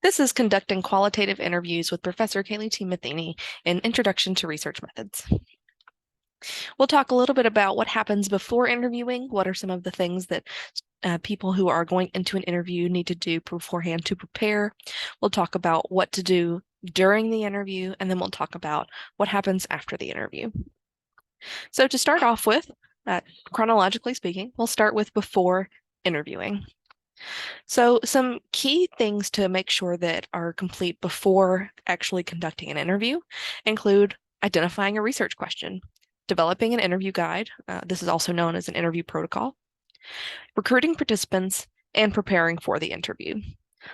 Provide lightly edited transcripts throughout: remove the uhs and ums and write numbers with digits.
This is Conducting Qualitative Interviews with Professor Kaylee T. Matheny in Introduction to Research Methods. We'll talk a little bit about what happens before interviewing, what are some of the things that people who are going into an interview need to do beforehand to prepare. We'll talk about what to do during the interview, and then we'll talk about what happens after the interview. So to start off with, chronologically speaking, we'll start with before interviewing. So some key things to make sure that are complete before actually conducting an interview include identifying a research question, developing an interview guide, this is also known as an interview protocol, recruiting participants, and preparing for the interview.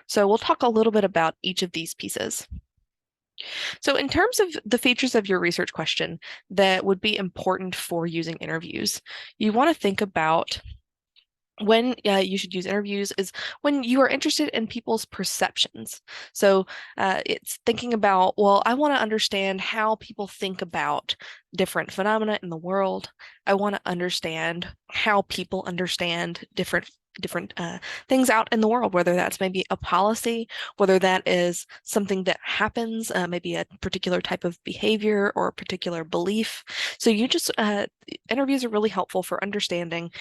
So we'll talk a little bit about each of these pieces. So in terms of the features of your research question that would be important for using interviews, you want to think about when you should use interviews is when you are interested in people's perceptions. So it's thinking about, well, I want to understand how people think about different phenomena in the world. I want to understand how people understand different things out in the world, whether that's maybe a policy, whether that is something that happens, maybe a particular type of behavior or a particular belief. So interviews are really helpful for understanding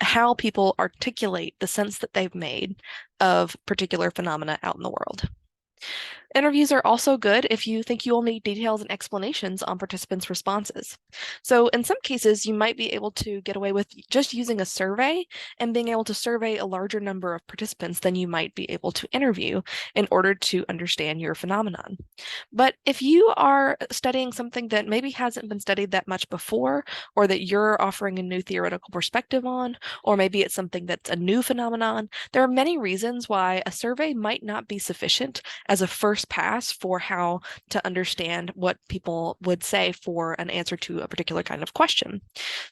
how people articulate the sense that they've made of particular phenomena out in the world. Interviews are also good if you think you will need details and explanations on participants' responses. So in some cases, you might be able to get away with just using a survey and being able to survey a larger number of participants than you might be able to interview in order to understand your phenomenon. But if you are studying something that maybe hasn't been studied that much before, or that you're offering a new theoretical perspective on, or maybe it's something that's a new phenomenon, there are many reasons why a survey might not be sufficient as a first pass for how to understand what people would say for an answer to a particular kind of question.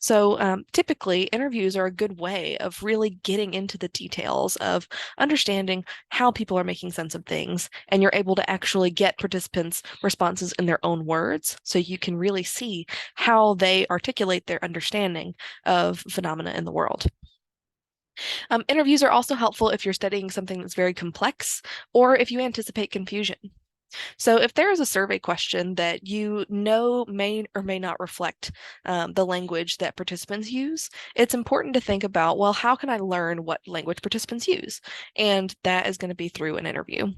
So typically, interviews are a good way of really getting into the details of understanding how people are making sense of things, and you're able to actually get participants' responses in their own words, so you can really see how they articulate their understanding of phenomena in the world. Interviews are also helpful if you're studying something that's very complex or if you anticipate confusion. So if there is a survey question that you know may or may not reflect the language that participants use, it's important to think about, well, how can I learn what language participants use? And that is going to be through an interview.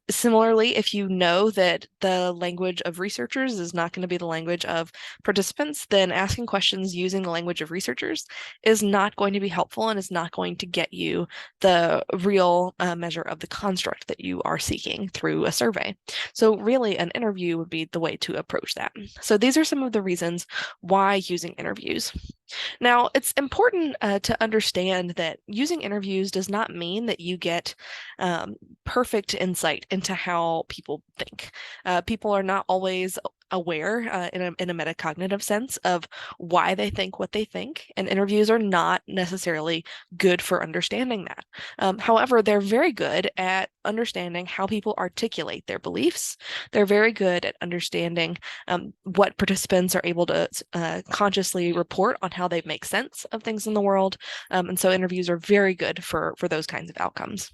Similarly, if you know that the language of researchers is not going to be the language of participants, then asking questions using the language of researchers is not going to be helpful and is not going to get you the real measure of the construct that you are seeking through a survey. So really an interview would be the way to approach that. So these are some of the reasons why using interviews. Now, it's important to understand that using interviews does not mean that you get perfect insight into how people think. People are not always aware in a metacognitive sense of why they think what they think, and interviews are not necessarily good for understanding that. However, they're very good at understanding how people articulate their beliefs. They're very good at understanding what participants are able to consciously report on how they make sense of things in the world. And so interviews are very good for those kinds of outcomes.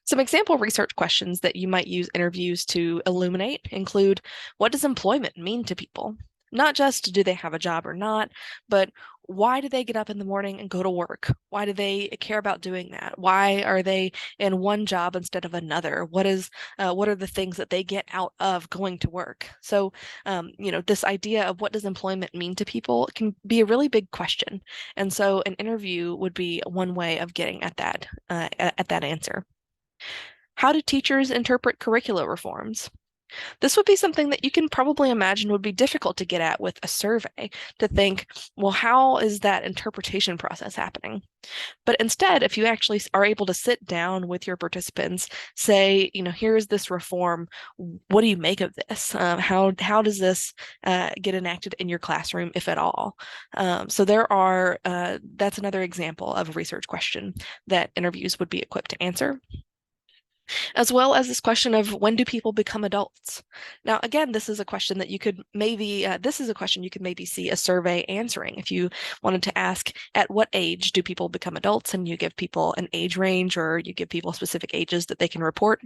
Some example research questions that you might use interviews to illuminate include, what does employment mean to people? Not just do they have a job or not, but why do they get up in the morning and go to work? Why do they care about doing that? Why are they in one job instead of another? What are the things that they get out of going to work? So, this idea of what does employment mean to people can be a really big question. And so an interview would be one way of getting at that answer. How do teachers interpret curricula reforms? This would be something that you can probably imagine would be difficult to get at with a survey, to think, well, how is that interpretation process happening? But instead, if you actually are able to sit down with your participants, say, here's this reform, what do you make of this? How does this get enacted in your classroom, if at all? So that's another example of a research question that interviews would be equipped to answer. as well as this question of when do people become adults? Now, again, this is a question that you could maybe, this is a question you could maybe see a survey answering. If you wanted to ask at what age do people become adults, and you give people an age range, or you give people specific ages that they can report.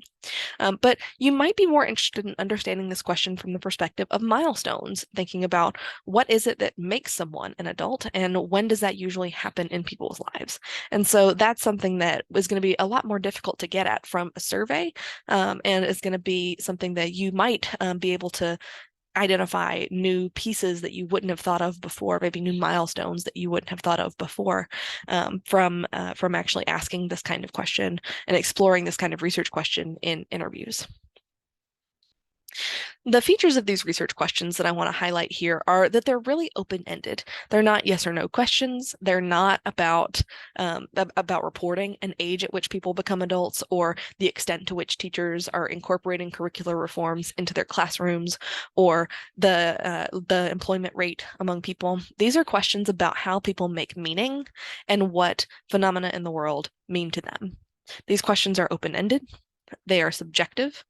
But you might be more interested in understanding this question from the perspective of milestones, thinking about what is it that makes someone an adult, and when does that usually happen in people's lives? And so that's something that is going to be a lot more difficult to get at from a survey, and is going to be something that you might be able to identify new pieces that you wouldn't have thought of before, maybe new milestones that you wouldn't have thought of before, from actually asking this kind of question and exploring this kind of research question in interviews. The features of these research questions that I want to highlight here are that they're really open-ended. They're not yes or no questions. They're not about reporting an age at which people become adults, or the extent to which teachers are incorporating curricular reforms into their classrooms, or the employment rate among people. These are questions about how people make meaning and what phenomena in the world mean to them. These questions are open-ended. They are subjective,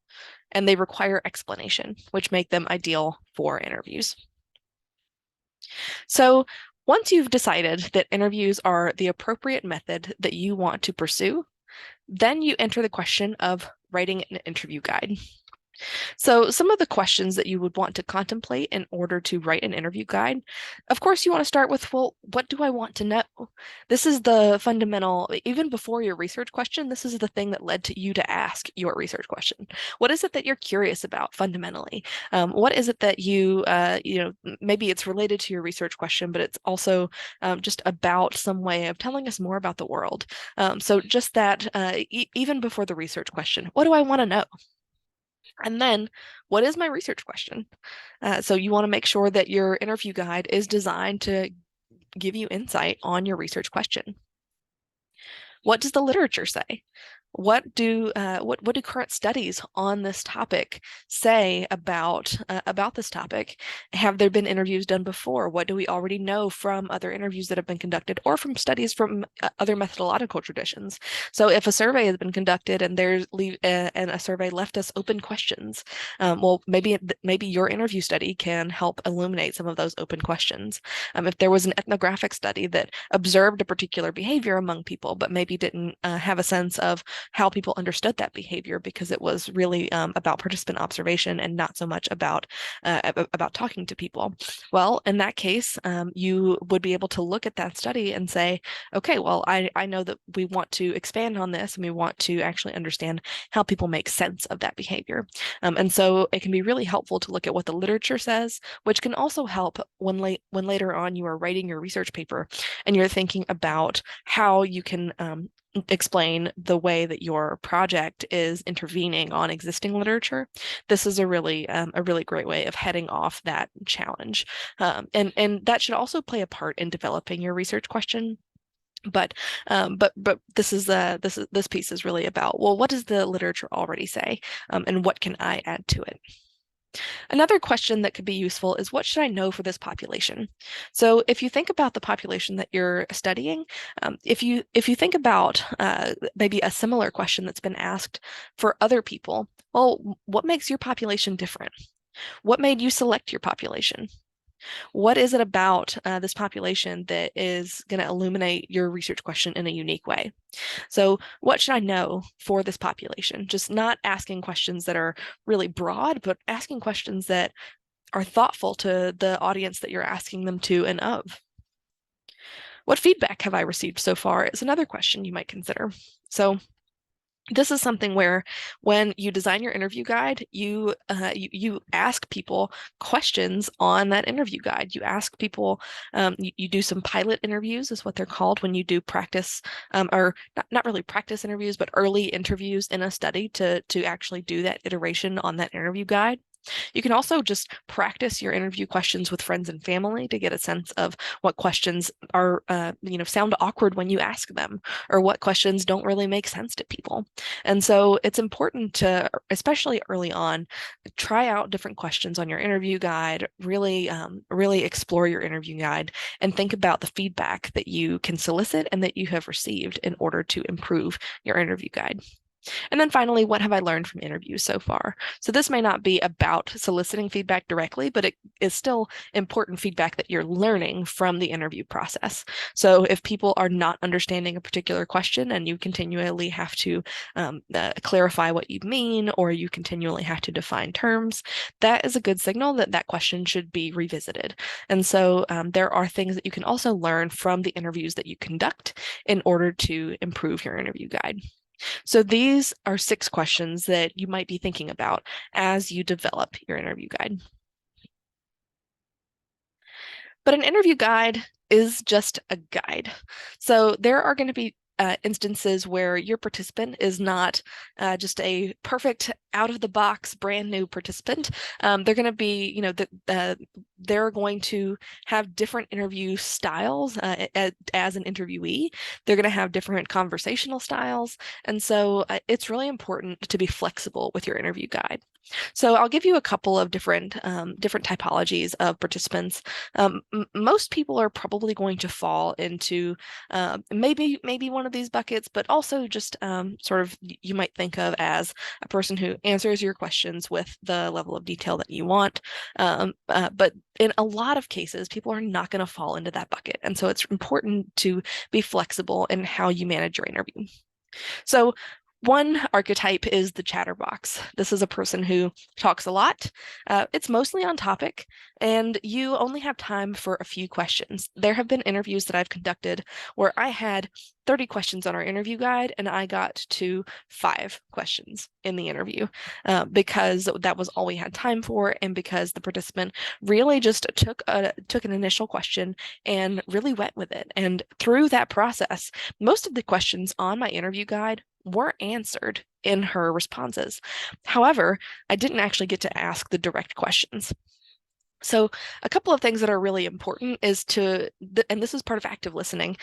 and they require explanation, which make them ideal for interviews. So once you've decided that interviews are the appropriate method that you want to pursue, then you enter the question of writing an interview guide. So some of the questions that you would want to contemplate in order to write an interview guide, of course, you want to start with, well, what do I want to know? This is the fundamental, even before your research question, this is the thing that led to you to ask your research question. What is it that you're curious about fundamentally? What is it that maybe it's related to your research question, but it's also just about some way of telling us more about the world. So just that, even before the research question, what do I want to know? And then, what is my research question? So you want to make sure that your interview guide is designed to give you insight on your research question. What does the literature say? What do current studies on this topic say about this topic? Have there been interviews done before? What do we already know from other interviews that have been conducted, or from studies from other methodological traditions? So if a survey has been conducted and and a survey left us open questions, well, maybe your interview study can help illuminate some of those open questions. If there was an ethnographic study that observed a particular behavior among people, but maybe didn't have a sense of how people understood that behavior, because it was really about participant observation and not so much about talking to people. Well, in that case, you would be able to look at that study and say, okay, well, I know that we want to expand on this, and we want to actually understand how people make sense of that behavior. And so it can be really helpful to look at what the literature says, which can also help when later on you are writing your research paper and you're thinking about how you can explain the way that your project is intervening on existing literature. This is a really great way of heading off that challenge, and that should also play a part in developing your research question. But this piece is really about, well, what does the literature already say, and what can I add to it? Another question that could be useful is, what should I know for this population? So if you think about the population that you're studying, if you think about maybe a similar question that's been asked for other people, well, what makes your population different? What made you select your population? What is it about this population that is going to illuminate your research question in a unique way? So what should I know for this population? Just not asking questions that are really broad, but asking questions that are thoughtful to the audience that you're asking them to and of. What feedback have I received so far is another question you might consider. So this is something where, when you design your interview guide, you ask people questions on that interview guide. You ask people, you do some pilot interviews, is what they're called, when you do practice, or not really practice interviews, but early interviews in a study to actually do that iteration on that interview guide. You can also just practice your interview questions with friends and family to get a sense of what questions are, sound awkward when you ask them, or what questions don't really make sense to people. And so it's important to, especially early on, try out different questions on your interview guide, really explore your interview guide, and think about the feedback that you can solicit and that you have received in order to improve your interview guide. And then finally, what have I learned from interviews so far? So this may not be about soliciting feedback directly, but it is still important feedback that you're learning from the interview process. So if people are not understanding a particular question and you continually have to clarify what you mean, or you continually have to define terms, that is a good signal that that question should be revisited. And so there are things that you can also learn from the interviews that you conduct in order to improve your interview guide. So these are 6 questions that you might be thinking about as you develop your interview guide. But an interview guide is just a guide. So there are going to be instances where your participant is not just a perfect out of the box brand new participant. They're going to be, they're going to have different interview styles as an interviewee. They're going to have different conversational styles. And so it's really important to be flexible with your interview guide. So I'll give you a couple of different typologies of participants. Most people are probably going to fall into maybe one of these buckets, but also just sort of you might think of as a person who answers your questions with the level of detail that you want. But in a lot of cases, people are not going to fall into that bucket. And so it's important to be flexible in how you manage your interview. So one archetype is the chatterbox. This is a person who talks a lot. It's mostly on topic, and you only have time for a few questions. There have been interviews that I've conducted where I had 30 questions on our interview guide, and I got to 5 questions in the interview because that was all we had time for, and because the participant really just took an initial question and really went with it. And through that process, most of the questions on my interview guide were answered in her responses. However, I didn't actually get to ask the direct questions. So a couple of things that are really important is and this is part of active listening,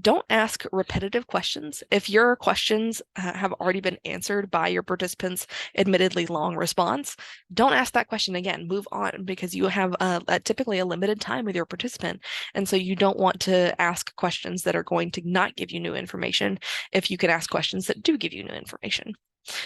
don't ask repetitive questions. If your questions have already been answered by your participants' admittedly long response, don't ask that question again. Move on, because you have typically a limited time with your participant. And so you don't want to ask questions that are going to not give you new information if you can ask questions that do give you new information.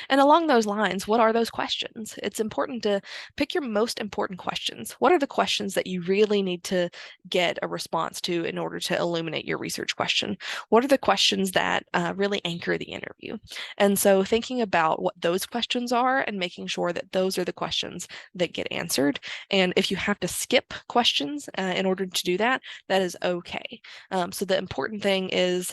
And along those lines, what are those questions? It's important to pick your most important questions. What are the questions that you really need to get a response to in order to illuminate your research question? What are the questions that really anchor the interview? And so thinking about what those questions are and making sure that those are the questions that get answered. And if you have to skip questions in order to do that, that is okay. So the important thing is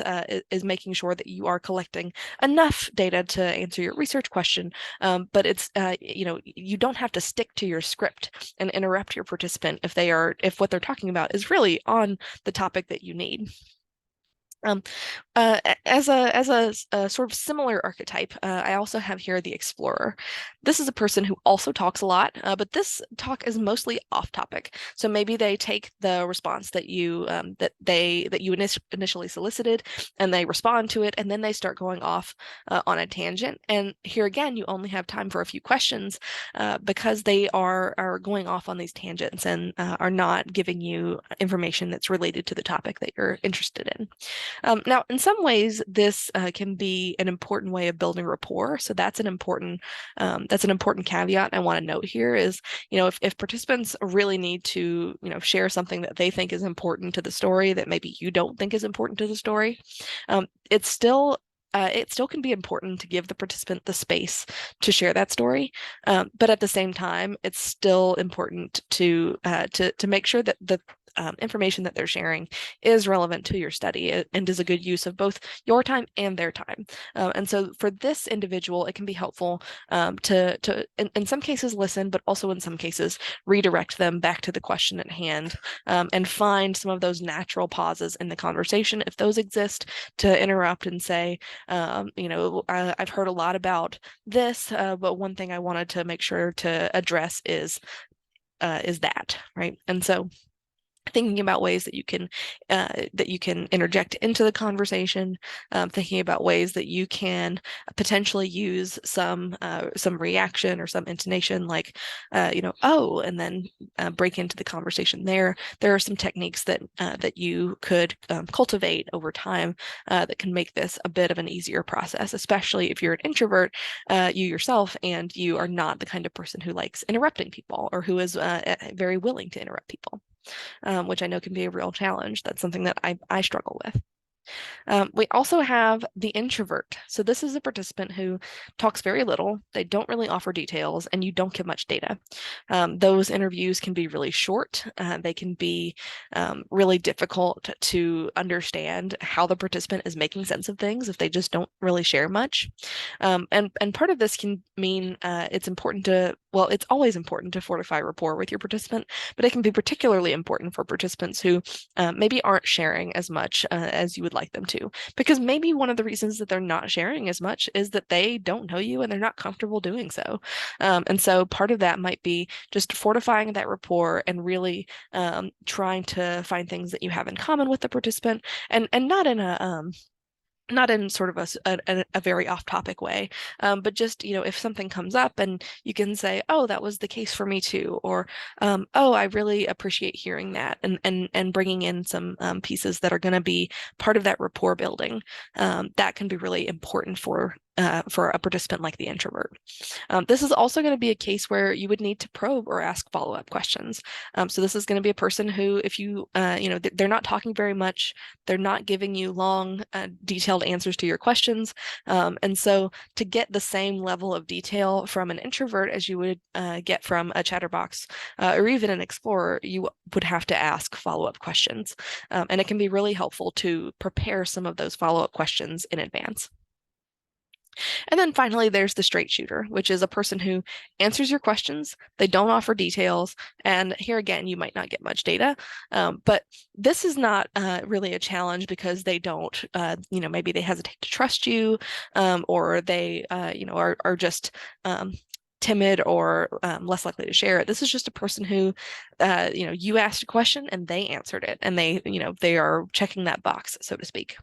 making sure that you are collecting enough data to answer your research question, but it's you don't have to stick to your script and interrupt your participant if what they're talking about is really on the topic that you need. As a sort of similar archetype, I also have here the explorer. This is a person who also talks a lot, but this talk is mostly off topic. So maybe they take the response that you initially solicited, and they respond to it, and then they start going off on a tangent. And here again, you only have time for a few questions because they are going off on these tangents and are not giving you information that's related to the topic that you're interested in. Now, in some ways, this can be an important way of building rapport. So that's an important caveat I want to note here is, if participants really need to, share something that they think is important to the story that maybe you don't think is important to the story, it still can be important to give the participant the space to share that story, but at the same time, it's still important to make sure that the information that they're sharing is relevant to your study and is a good use of both your time and their time. And so for this individual, it can be helpful to in some cases listen, but also in some cases redirect them back to the question at hand, and find some of those natural pauses in the conversation, if those exist, to interrupt and say, I've heard a lot about this, but one thing I wanted to make sure to address is that, right? And so thinking about ways that you can interject into the conversation, thinking about ways that you can potentially use some reaction or some intonation, like oh, and then break into the conversation there. There are some techniques that you could cultivate over time that can make this a bit of an easier process, especially if you're an introvert, you yourself, and you are not the kind of person who likes interrupting people or who is very willing to interrupt people. Which I know can be a real challenge. That's something that I struggle with. We also have the introvert. So this is a participant who talks very little, they don't really offer details, and you don't give much data. Those interviews can be really short. They can be really difficult to understand how the participant is making sense of things if they just don't really share much. And part of this can mean it's important to, well, it's always important to fortify rapport with your participant, but it can be particularly important for participants who maybe aren't sharing as much as you would like them to, because maybe one of the reasons that they're not sharing as much is that they don't know you and they're not comfortable doing so. And so part of that might be just fortifying that rapport and really trying to find things that you have in common with the participant, and not in sort of a very off-topic way, but just, if something comes up and you can say, oh, that was the case for me too, or oh, I really appreciate hearing that, and bringing in some pieces that are going to be part of that rapport building, that can be really important for a participant like the introvert. This is also going to be a case where you would need to probe or ask follow-up questions. So this is going to be a person who, if you, they're not talking very much, they're not giving you long, detailed answers to your questions. And so to get the same level of detail from an introvert as you would get from a chatterbox or even an explorer, you would have to ask follow-up questions. And it can be really helpful to prepare some of those follow-up questions in advance. And then finally, there's the straight shooter, which is a person who answers your questions. They don't offer details. And here again, you might not get much data. But this is not really a challenge because they don't, maybe they hesitate to trust you, or they, are just timid or less likely to share it. This is just a person who, you asked a question and they answered it, and they are checking that box, so to speak.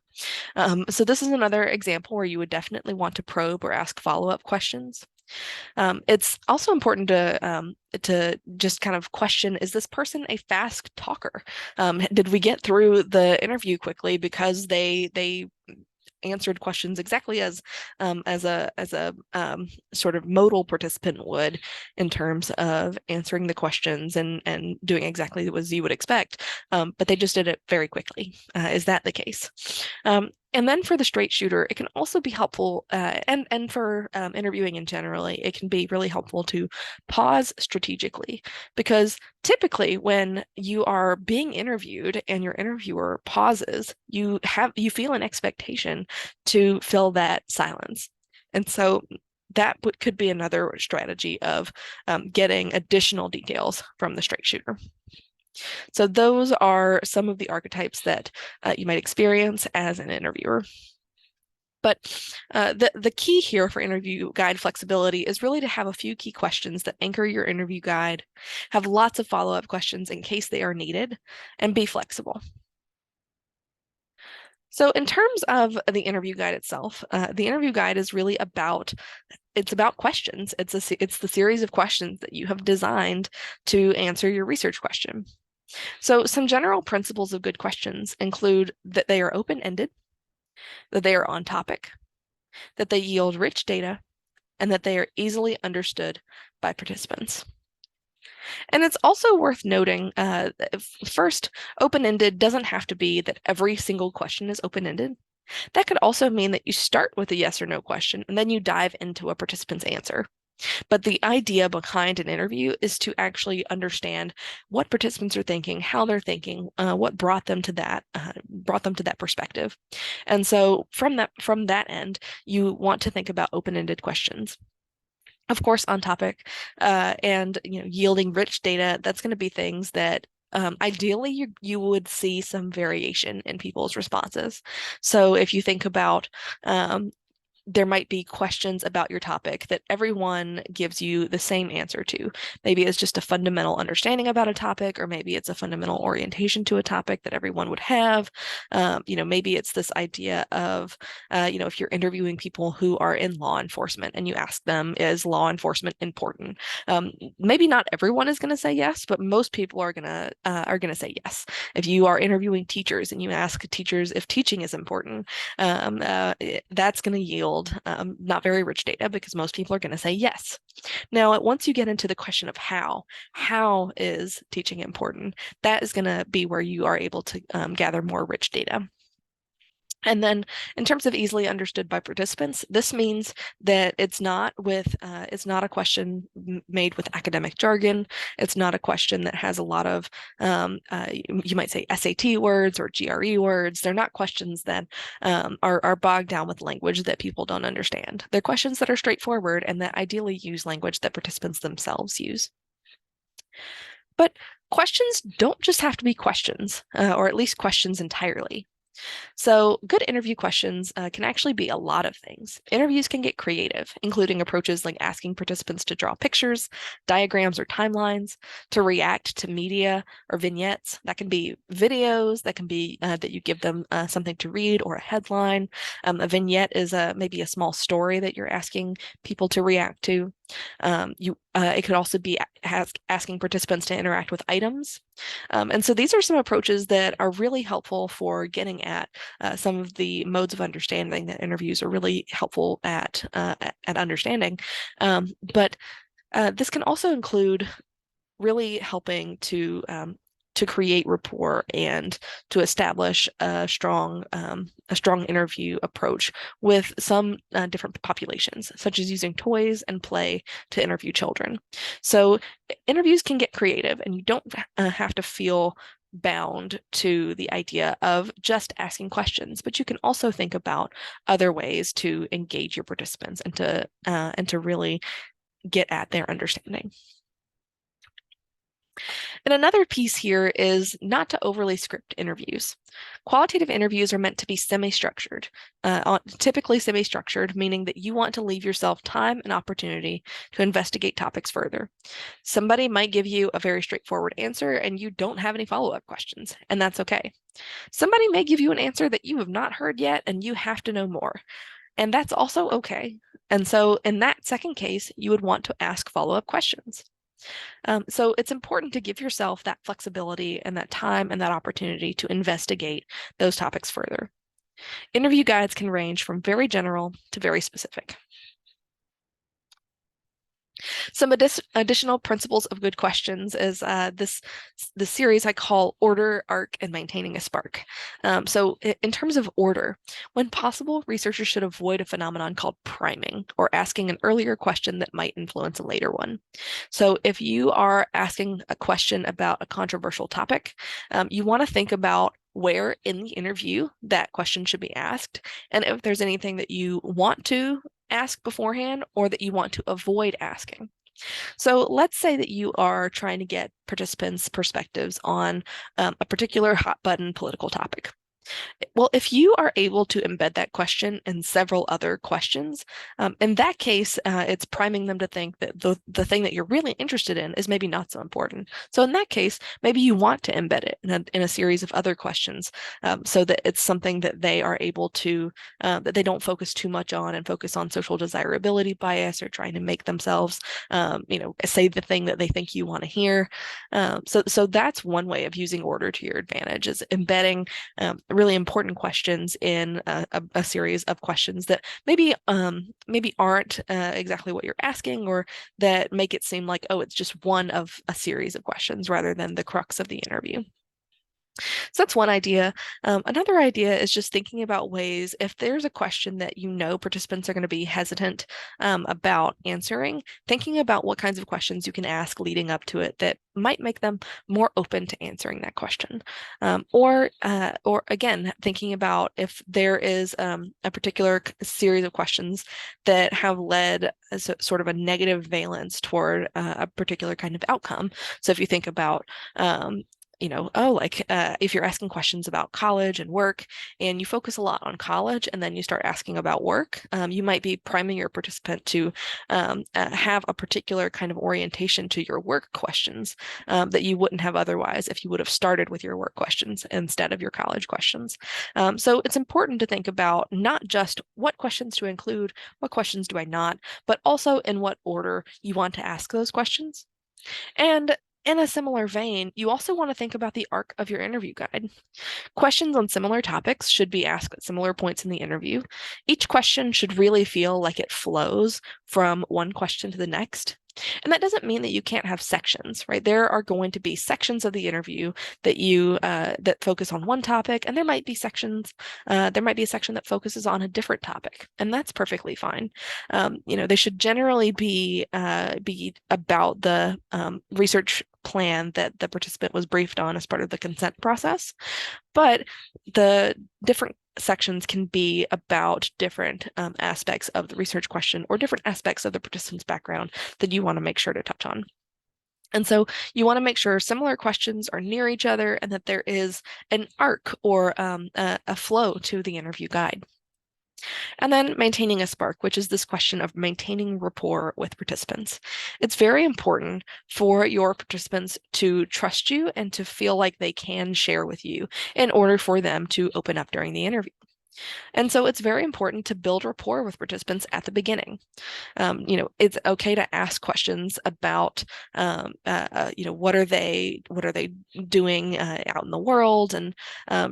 So this is another example where you would definitely want to probe or ask follow-up questions. It's also important to just kind of question, is this person a fast talker? Did we get through the interview quickly because they answered questions exactly as a sort of modal participant would, in terms of answering the questions and doing exactly as you would expect, but they just did it very quickly. Is that the case? And then for the straight shooter, it can also be helpful, and for interviewing in generally, it can be really helpful to pause strategically, because typically when you are being interviewed and your interviewer pauses, you feel an expectation to fill that silence. And so that could be another strategy of getting additional details from the straight shooter. So those are some of the archetypes that you might experience as an interviewer. But the key here for interview guide flexibility is really to have a few key questions that anchor your interview guide, have lots of follow-up questions in case they are needed, and be flexible. So in terms of the interview guide itself, the interview guide is really about questions. It's the series of questions that you have designed to answer your research question. So some general principles of good questions include that they are open-ended, that they are on topic, that they yield rich data, and that they are easily understood by participants. And it's also worth noting, first, open-ended doesn't have to be that every single question is open-ended. That could also mean that you start with a yes or no question and then you dive into a participant's answer. But the idea behind an interview is to actually understand what participants are thinking, how they're thinking, what brought them to that perspective. And so from that end, you want to think about open-ended questions. Of course, on topic, and yielding rich data, that's going to be things that ideally you would see some variation in people's responses. So if you think about there might be questions about your topic that everyone gives you the same answer to. Maybe it's just a fundamental understanding about a topic, or maybe it's a fundamental orientation to a topic that everyone would have. Maybe it's this idea of, if you're interviewing people who are in law enforcement and you ask them, is law enforcement important? Maybe not everyone is going to say yes, but most people are gonna say yes. If you are interviewing teachers and you ask teachers if teaching is important, that's going to yield not very rich data, because most people are going to say yes. Now, once you get into the question of how is teaching important, that is going to be where you are able to gather more rich data. And then in terms of easily understood by participants, this means that it's not a question made with academic jargon. It's not a question that has a lot of, you might say SAT words or GRE words. They're not questions that are bogged down with language that people don't understand. They're questions that are straightforward and that ideally use language that participants themselves use. But questions don't just have to be questions, or at least questions entirely. So good interview questions can actually be a lot of things. Interviews can get creative, including approaches like asking participants to draw pictures, diagrams, or timelines, to react to media or vignettes. That can be videos, that can be that you give them something to read or a headline. A vignette is maybe a small story that you're asking people to react to. It could also be asking participants to interact with items. And so these are some approaches that are really helpful for getting at some of the modes of understanding that interviews are really helpful at understanding. But this can also include really helping to create rapport and to establish a strong interview approach with some different populations, such as using toys and play to interview children. So interviews can get creative, and you don't have to feel bound to the idea of just asking questions, but you can also think about other ways to engage your participants and to really get at their understanding. And another piece here is not to overly script interviews. Qualitative interviews are meant to be semi-structured, typically semi-structured, meaning that you want to leave yourself time and opportunity to investigate topics further. Somebody might give you a very straightforward answer and you don't have any follow-up questions, and that's okay. Somebody may give you an answer that you have not heard yet and you have to know more, and that's also okay. And so in that second case, you would want to ask follow-up questions. So it's important to give yourself that flexibility and that time and that opportunity to investigate those topics further. Interview guides can range from very general to very specific. Some additional principles of good questions is this series I call Order, Arc, and Maintaining a Spark. So in terms of order, when possible, researchers should avoid a phenomenon called priming, or asking an earlier question that might influence a later one. So if you are asking a question about a controversial topic, you want to think about where in the interview that question should be asked, and if there's anything that you want to ask beforehand or that you want to avoid asking. So let's say that you are trying to get participants' perspectives on a particular hot button political topic. Well, if you are able to embed that question in several other questions, in that case, it's priming them to think that the thing that you're really interested in is maybe not so important. So in that case, maybe you want to embed it in a series of other questions, so that it's something that they are able to, that they don't focus too much on and focus on social desirability bias or trying to make themselves, say the thing that they think you want to hear. So that's one way of using order to your advantage, is embedding really important questions in a series of questions that maybe aren't exactly what you're asking, or that make it seem like, oh, it's just one of a series of questions rather than the crux of the interview. So that's one idea. Another idea is just thinking about ways, if there's a question that you know participants are going to be hesitant about answering, thinking about what kinds of questions you can ask leading up to it that might make them more open to answering that question. Or again, thinking about if there is a particular series of questions that have led as sort of a negative valence toward a particular kind of outcome. So if you think about if you're asking questions about college and work and you focus a lot on college and then you start asking about work, you might be priming your participant to have a particular kind of orientation to your work questions that you wouldn't have otherwise if you would have started with your work questions instead of your college questions. So it's important to think about not just what questions to include, what questions do I not, but also in what order you want to ask those questions. And in a similar vein, you also want to think about the arc of your interview guide. Questions on similar topics should be asked at similar points in the interview. Each question should really feel like it flows from one question to the next. And that doesn't mean that you can't have sections, right? There are going to be sections of the interview that focus on one topic, and there might be a section that focuses on a different topic, and that's perfectly fine. They should generally be about the research plan that the participant was briefed on as part of the consent process. But the different sections can be about different aspects of the research question or different aspects of the participant's background that you want to make sure to touch on. And so you want to make sure similar questions are near each other and that there is an arc or a flow to the interview guide. And then maintaining a spark, which is this question of maintaining rapport with participants. It's very important for your participants to trust you and to feel like they can share with you in order for them to open up during the interview. And so it's very important to build rapport with participants at the beginning. It's okay to ask questions about, what are they doing out in the world, and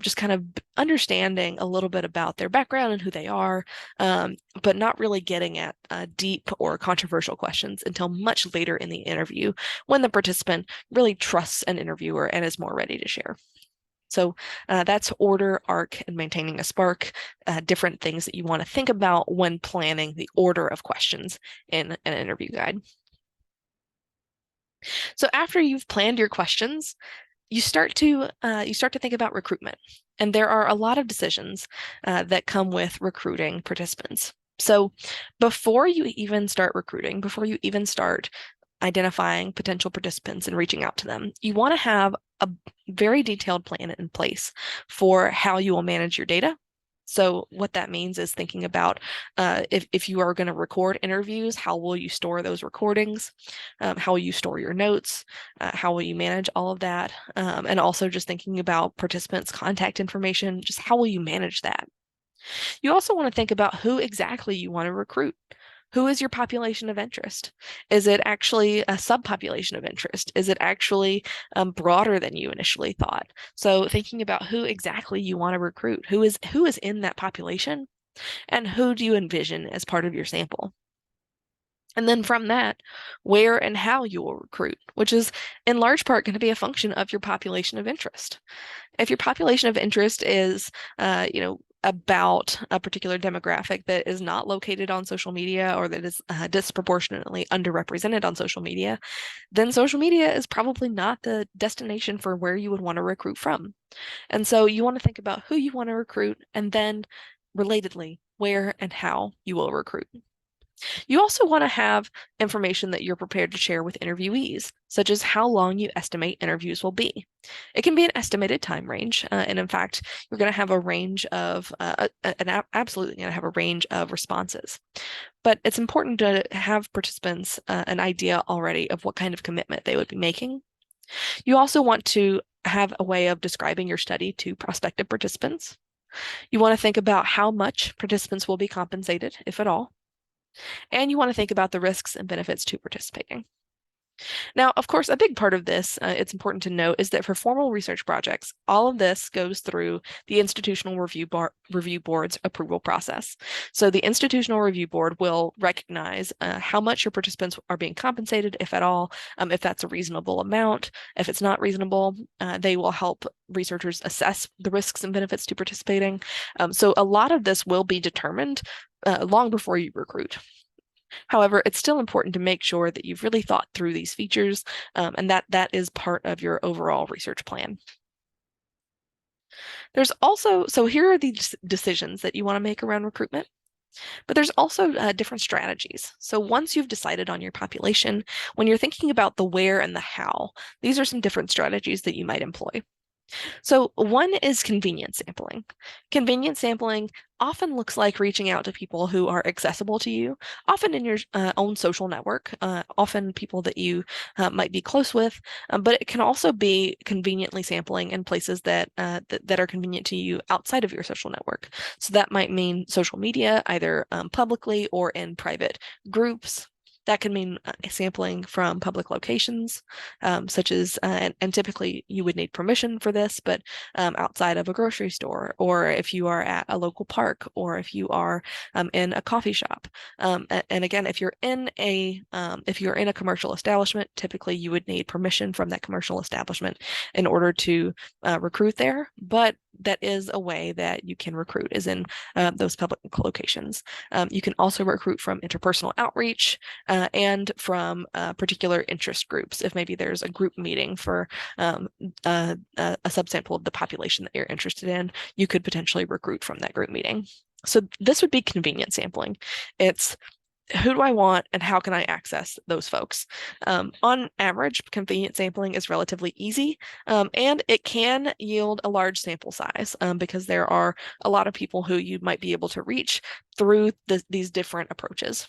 just kind of understanding a little bit about their background and who they are, but not really getting at deep or controversial questions until much later in the interview when the participant really trusts an interviewer and is more ready to share. So that's order, arc, and maintaining a spark, different things that you want to think about when planning the order of questions in an interview guide. So after you've planned your questions, you start to think about recruitment. And there are a lot of decisions that come with recruiting participants. So before you even start recruiting, before you even start identifying potential participants and reaching out to them, you want to have a very detailed plan in place for how you will manage your data. So what that means is thinking about if you are going to record interviews, how will you store those recordings? How will you store your notes? How will you manage all of that? And also just thinking about participants' contact information, just how will you manage that? You also want to think about who exactly you want to recruit. Who is your population of interest? Is it actually a subpopulation of interest? Is it actually broader than you initially thought? So thinking about who exactly you want to recruit, who is in that population, and who do you envision as part of your sample? And then from that, where and how you will recruit, which is in large part going to be a function of your population of interest. If your population of interest is, about a particular demographic that is not located on social media or that is disproportionately underrepresented on social media, then social media is probably not the destination for where you would want to recruit from. And so you want to think about who you want to recruit and then, relatedly, where and how you will recruit. You also want to have information that you're prepared to share with interviewees, such as how long you estimate interviews will be. It can be an estimated time range, and in fact, you're going to have a range of, absolutely going to have a range of responses. But it's important to have participants an idea already of what kind of commitment they would be making. You also want to have a way of describing your study to prospective participants. You want to think about how much participants will be compensated, if at all. And you want to think about the risks and benefits to participating. Now, of course, a big part of this, it's important to note, is that for formal research projects, all of this goes through the Institutional Review Board's approval process. So the Institutional Review Board will recognize how much your participants are being compensated, if at all, if that's a reasonable amount. If it's not reasonable, they will help researchers assess the risks and benefits to participating. So a lot of this will be determined long before you recruit. However, it's still important to make sure that you've really thought through these features and that is part of your overall research plan. There's also, so here are the decisions that you want to make around recruitment. But there's also different strategies. So once you've decided on your population, when you're thinking about the where and the how, these are some different strategies that you might employ. So one is convenience sampling. Convenience sampling often looks like reaching out to people who are accessible to you, often in your own social network, often people that you might be close with, but it can also be conveniently sampling in places that are convenient to you outside of your social network. So that might mean social media, either publicly or in private groups. That can mean sampling from public locations, such as, and typically you would need permission for this, but outside of a grocery store, or if you are at a local park, or if you are in a coffee shop. And again, if you're in a commercial establishment, typically you would need permission from that commercial establishment in order to recruit there. But that is a way that you can recruit, is in those public locations. You can also recruit from interpersonal outreach and from particular interest groups. If maybe there's a group meeting for a subsample of the population that you're interested in, you could potentially recruit from that group meeting. So this would be convenient sampling. It's who do I want and how can I access those folks? On average, convenient sampling is relatively easy, and it can yield a large sample size because there are a lot of people who you might be able to reach through these different approaches.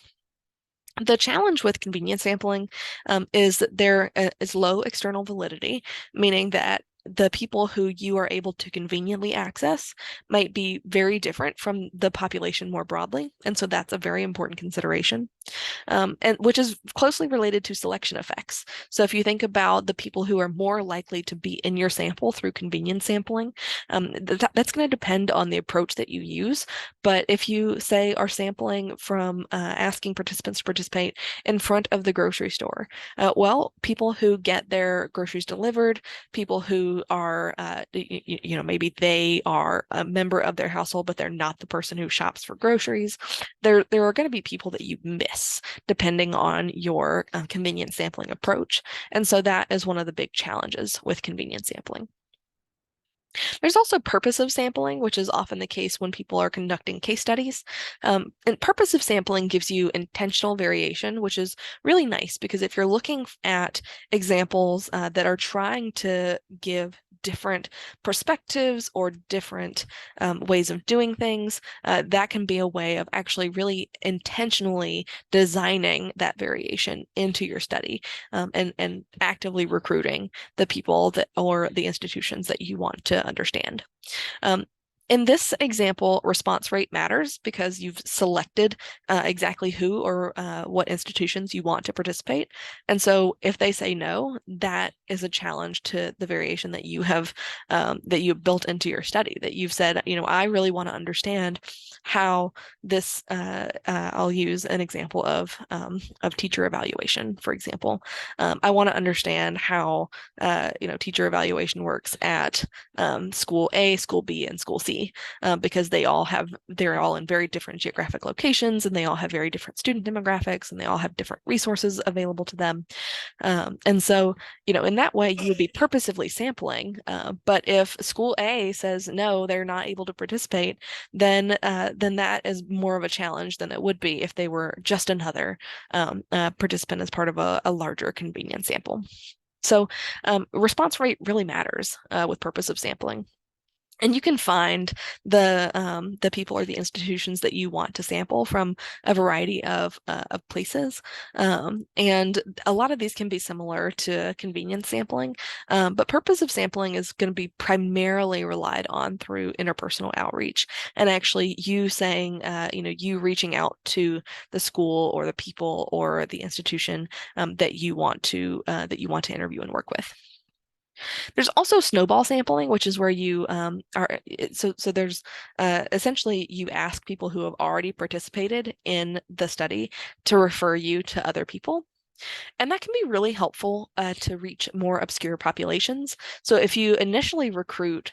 The challenge with convenience sampling is that there is low external validity, meaning that the people who you are able to conveniently access might be very different from the population more broadly. And so that's a very important consideration, and which is closely related to selection effects. So if you think about the people who are more likely to be in your sample through convenience sampling, that's going to depend on the approach that you use. But if you say are sampling from asking participants to participate in front of the grocery store, well, people who get their groceries delivered, people who are, maybe they are a member of their household, but they're not the person who shops for groceries. There are going to be people that you miss depending on your convenience sampling approach. And so that is one of the big challenges with convenience sampling. There's also purposive sampling, which is often the case when people are conducting case studies. And purposive sampling gives you intentional variation, which is really nice because if you're looking at examples that are trying to give different perspectives or different ways of doing things, that can be a way of actually really intentionally designing that variation into your study, and actively recruiting the people that or the institutions that you want to understand. Um, in this example, response rate matters because you've selected exactly who or what institutions you want to participate. And so if they say no, that is a challenge to the variation that you have built into your study, that you've said, I really want to understand how this, I'll use an example of teacher evaluation, for example. I want to understand how, teacher evaluation works at school A, school B, and school C, because they're all in very different geographic locations, and they all have very different student demographics, and they all have different resources available to them. And so, in that way, you would be purposively sampling. But if school A says no, they're not able to participate, then that is more of a challenge than it would be if they were just another participant as part of a larger convenience sample. So response rate really matters with purposive sampling. And you can find the people or the institutions that you want to sample from a variety of places. And a lot of these can be similar to convenience sampling, but purposive sampling is going to be primarily relied on through interpersonal outreach, and actually you saying, you reaching out to the school or the people or the institution that you want to interview and work with. There's also snowball sampling, which is where you so there's essentially you ask people who have already participated in the study to refer you to other people. And that can be really helpful to reach more obscure populations. So if you initially recruit,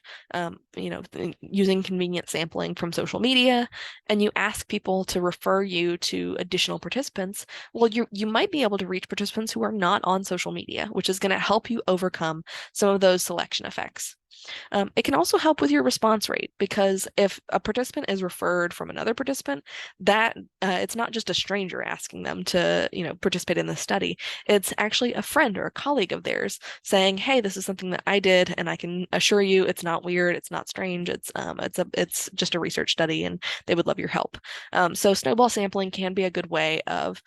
using convenient sampling from social media, and you ask people to refer you to additional participants, well, you might be able to reach participants who are not on social media, which is going to help you overcome some of those selection effects. It can also help with your response rate because if a participant is referred from another participant, that it's not just a stranger asking them to, participate in the study. It's actually a friend or a colleague of theirs saying, "Hey, this is something that I did, and I can assure you it's not weird, it's not strange, it's just a research study, and they would love your help." So snowball sampling can be a good way of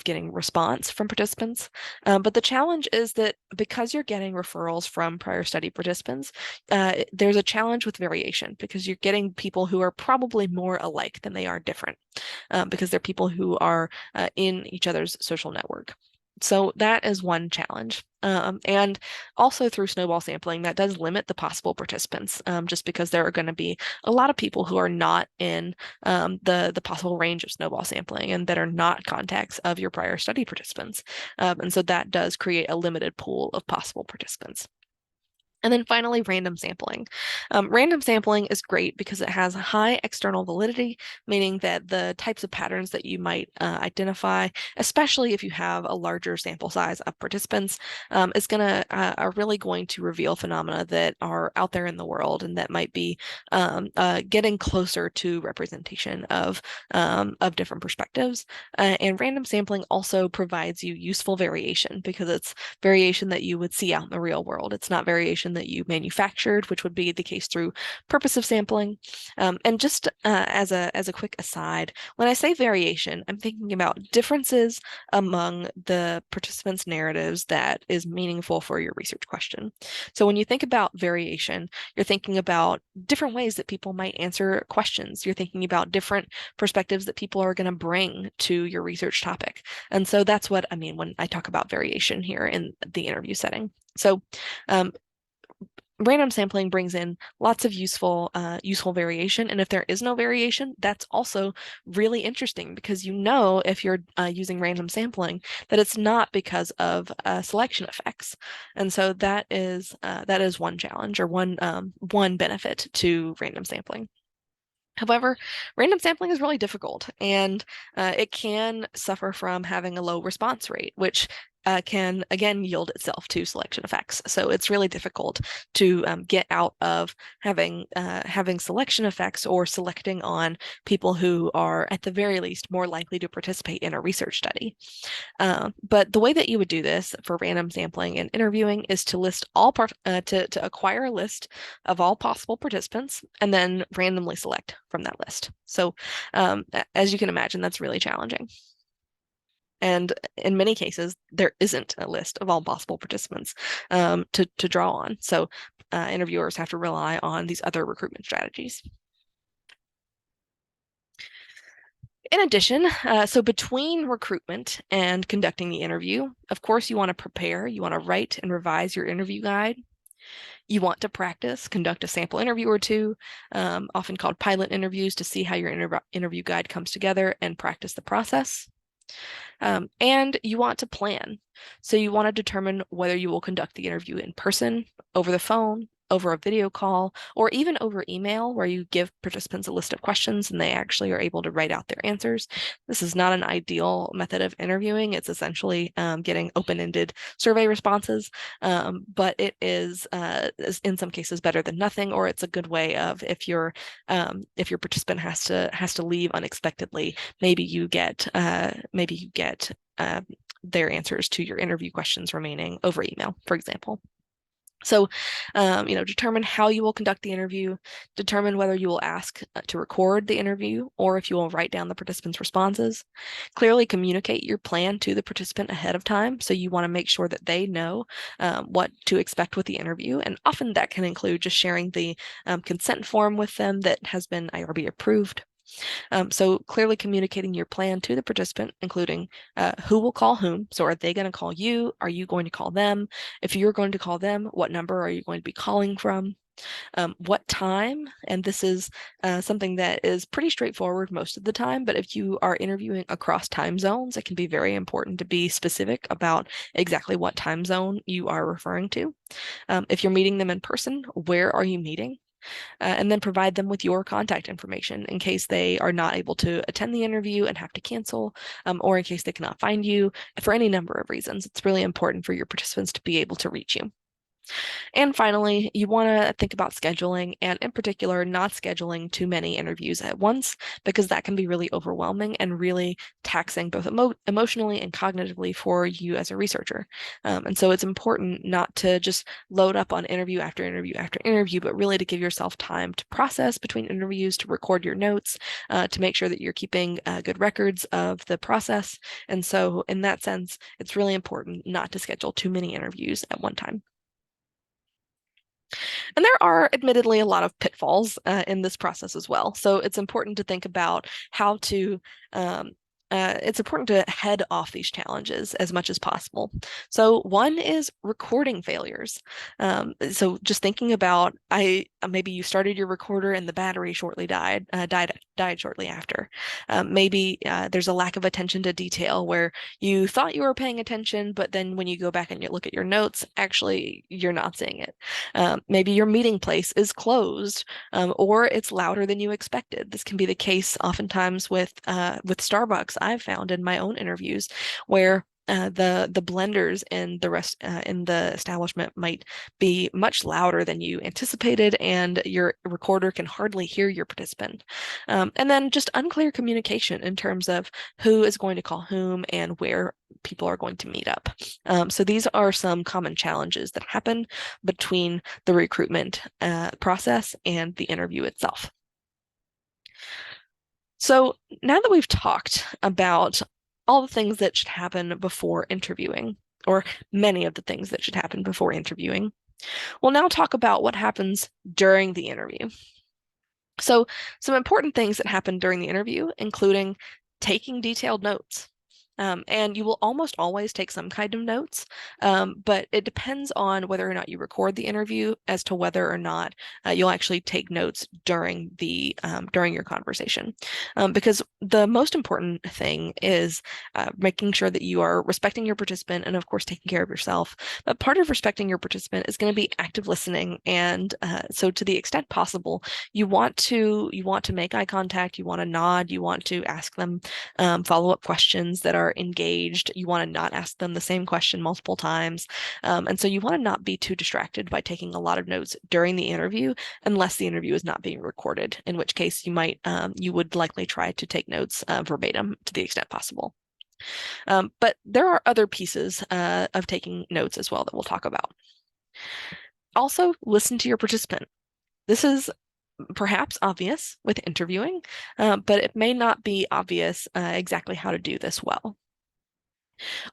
getting response from participants. But the challenge is that because you're getting referrals from prior study participants, there's a challenge with variation because you're getting people who are probably more alike than they are different, because they're people who are in each other's social network. So that is one challenge. And also through snowball sampling, that does limit the possible participants, just because there are going to be a lot of people who are not in the possible range of snowball sampling and that are not contacts of your prior study participants. And so that does create a limited pool of possible participants. And then finally, random sampling. Random sampling is great because it has high external validity, meaning that the types of patterns that you might identify, especially if you have a larger sample size of participants, are really going to reveal phenomena that are out there in the world and that might be getting closer to representation of different perspectives. And random sampling also provides you useful variation because it's variation that you would see out in the real world. It's not variation that you manufactured, which would be the case through purposive sampling. And just as a quick aside, when I say variation, I'm thinking about differences among the participants' narratives that is meaningful for your research question. So when you think about variation, you're thinking about different ways that people might answer questions. You're thinking about different perspectives that people are going to bring to your research topic. And so that's what I mean when I talk about variation here in the interview setting. So random sampling brings in lots of useful variation, and if there is no variation, that's also really interesting because if you're using random sampling that it's not because of selection effects, and so that is one challenge or one benefit to random sampling. However, random sampling is really difficult, and it can suffer from having a low response rate, which can again yield itself to selection effects. So it's really difficult to get out of having selection effects or selecting on people who are at the very least more likely to participate in a research study. But the way that you would do this for random sampling and interviewing is to to acquire a list of all possible participants and then randomly select from that list. So as you can imagine, that's really challenging. And in many cases, there isn't a list of all possible participants to draw on. So interviewers have to rely on these other recruitment strategies. In addition, so between recruitment and conducting the interview, of course, you want to prepare, you want to write and revise your interview guide. You want to practice, conduct a sample interview or two, often called pilot interviews, to see how your interview guide comes together and practice the process. And you want to plan. So you want to determine whether you will conduct the interview in person, over the phone, over a video call, or even over email, where you give participants a list of questions and they actually are able to write out their answers. This is not an ideal method of interviewing. It's essentially getting open-ended survey responses, but it is in some cases better than nothing, or it's a good way of if your participant has to leave unexpectedly, maybe you get their answers to your interview questions remaining over email, for example. So, determine how you will conduct the interview, determine whether you will ask to record the interview or if you will write down the participants' responses. Clearly communicate your plan to the participant ahead of time. So you want to make sure that they know what to expect with the interview. And often that can include just sharing the consent form with them that has been IRB approved. So clearly communicating your plan to the participant, including who will call whom. So are they going to call you? Are you going to call them? If you're going to call them, what number are you going to be calling from? What time? And this is something that is pretty straightforward most of the time, but if you are interviewing across time zones, it can be very important to be specific about exactly what time zone you are referring to. If you're meeting them in person, where are you meeting? And then provide them with your contact information in case they are not able to attend the interview and have to cancel, or in case they cannot find you for any number of reasons. It's really important for your participants to be able to reach you. And finally, you want to think about scheduling and, in particular, not scheduling too many interviews at once because that can be really overwhelming and really taxing both emotionally and cognitively for you as a researcher. And so it's important not to just load up on interview after interview after interview, but really to give yourself time to process between interviews, to record your notes, to make sure that you're keeping good records of the process. And so, in that sense, it's really important not to schedule too many interviews at one time. And there are admittedly a lot of pitfalls in this process as well. So it's important to think about how to um, it's important to head off these challenges as much as possible. So one is recording failures. So just thinking about, maybe you started your recorder and the battery shortly died shortly after. Maybe there's a lack of attention to detail where you thought you were paying attention, but then when you go back and you look at your notes, actually you're not seeing it. Maybe your meeting place is closed, or it's louder than you expected. This can be the case oftentimes with Starbucks. I've found in my own interviews where the blenders in the establishment might be much louder than you anticipated, and your recorder can hardly hear your participant. And then just unclear communication in terms of who is going to call whom and where people are going to meet up. So these are some common challenges that happen between the recruitment process and the interview itself. So now that we've talked about all the things that should happen before interviewing, or many of the things that should happen before interviewing, we'll now talk about what happens during the interview. So some important things that happen during the interview, including taking detailed notes. And you will almost always take some kind of notes, but it depends on whether or not you record the interview as to whether or not you'll actually take notes during during your conversation. Because the most important thing is making sure that you are respecting your participant and, of course, taking care of yourself. But part of respecting your participant is going to be active listening, and so to the extent possible, you want to make eye contact, you want to nod, you want to ask them follow-up questions that are engaged. You want to not ask them the same question multiple times. And so you want to not be too distracted by taking a lot of notes during the interview, unless the interview is not being recorded, in which case you would likely try to take notes verbatim to the extent possible. But there are other pieces of taking notes as well that we'll talk about. Also, listen to your participant. This is perhaps obvious with interviewing, but it may not be obvious exactly how to do this well.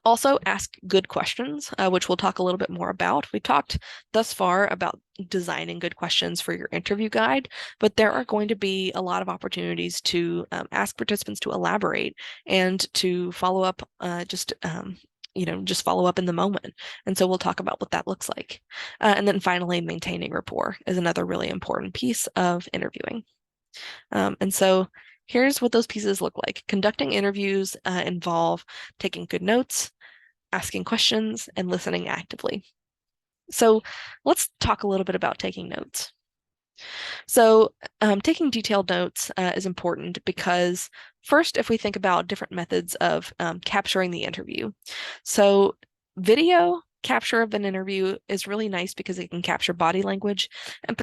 Also, ask good questions, which we'll talk a little bit more about. We talked thus far about designing good questions for your interview guide, but there are going to be a lot of opportunities to ask participants to elaborate and to follow up, just follow up in the moment. And so we'll talk about what that looks like. And then finally, maintaining rapport is another really important piece of interviewing. And so here's what those pieces look like. Conducting interviews involve taking good notes, asking questions, and listening actively. So let's talk a little bit about taking notes. So taking detailed notes is important because first, if we think about different methods of capturing the interview. So video capture of an interview is really nice because it can capture body language, and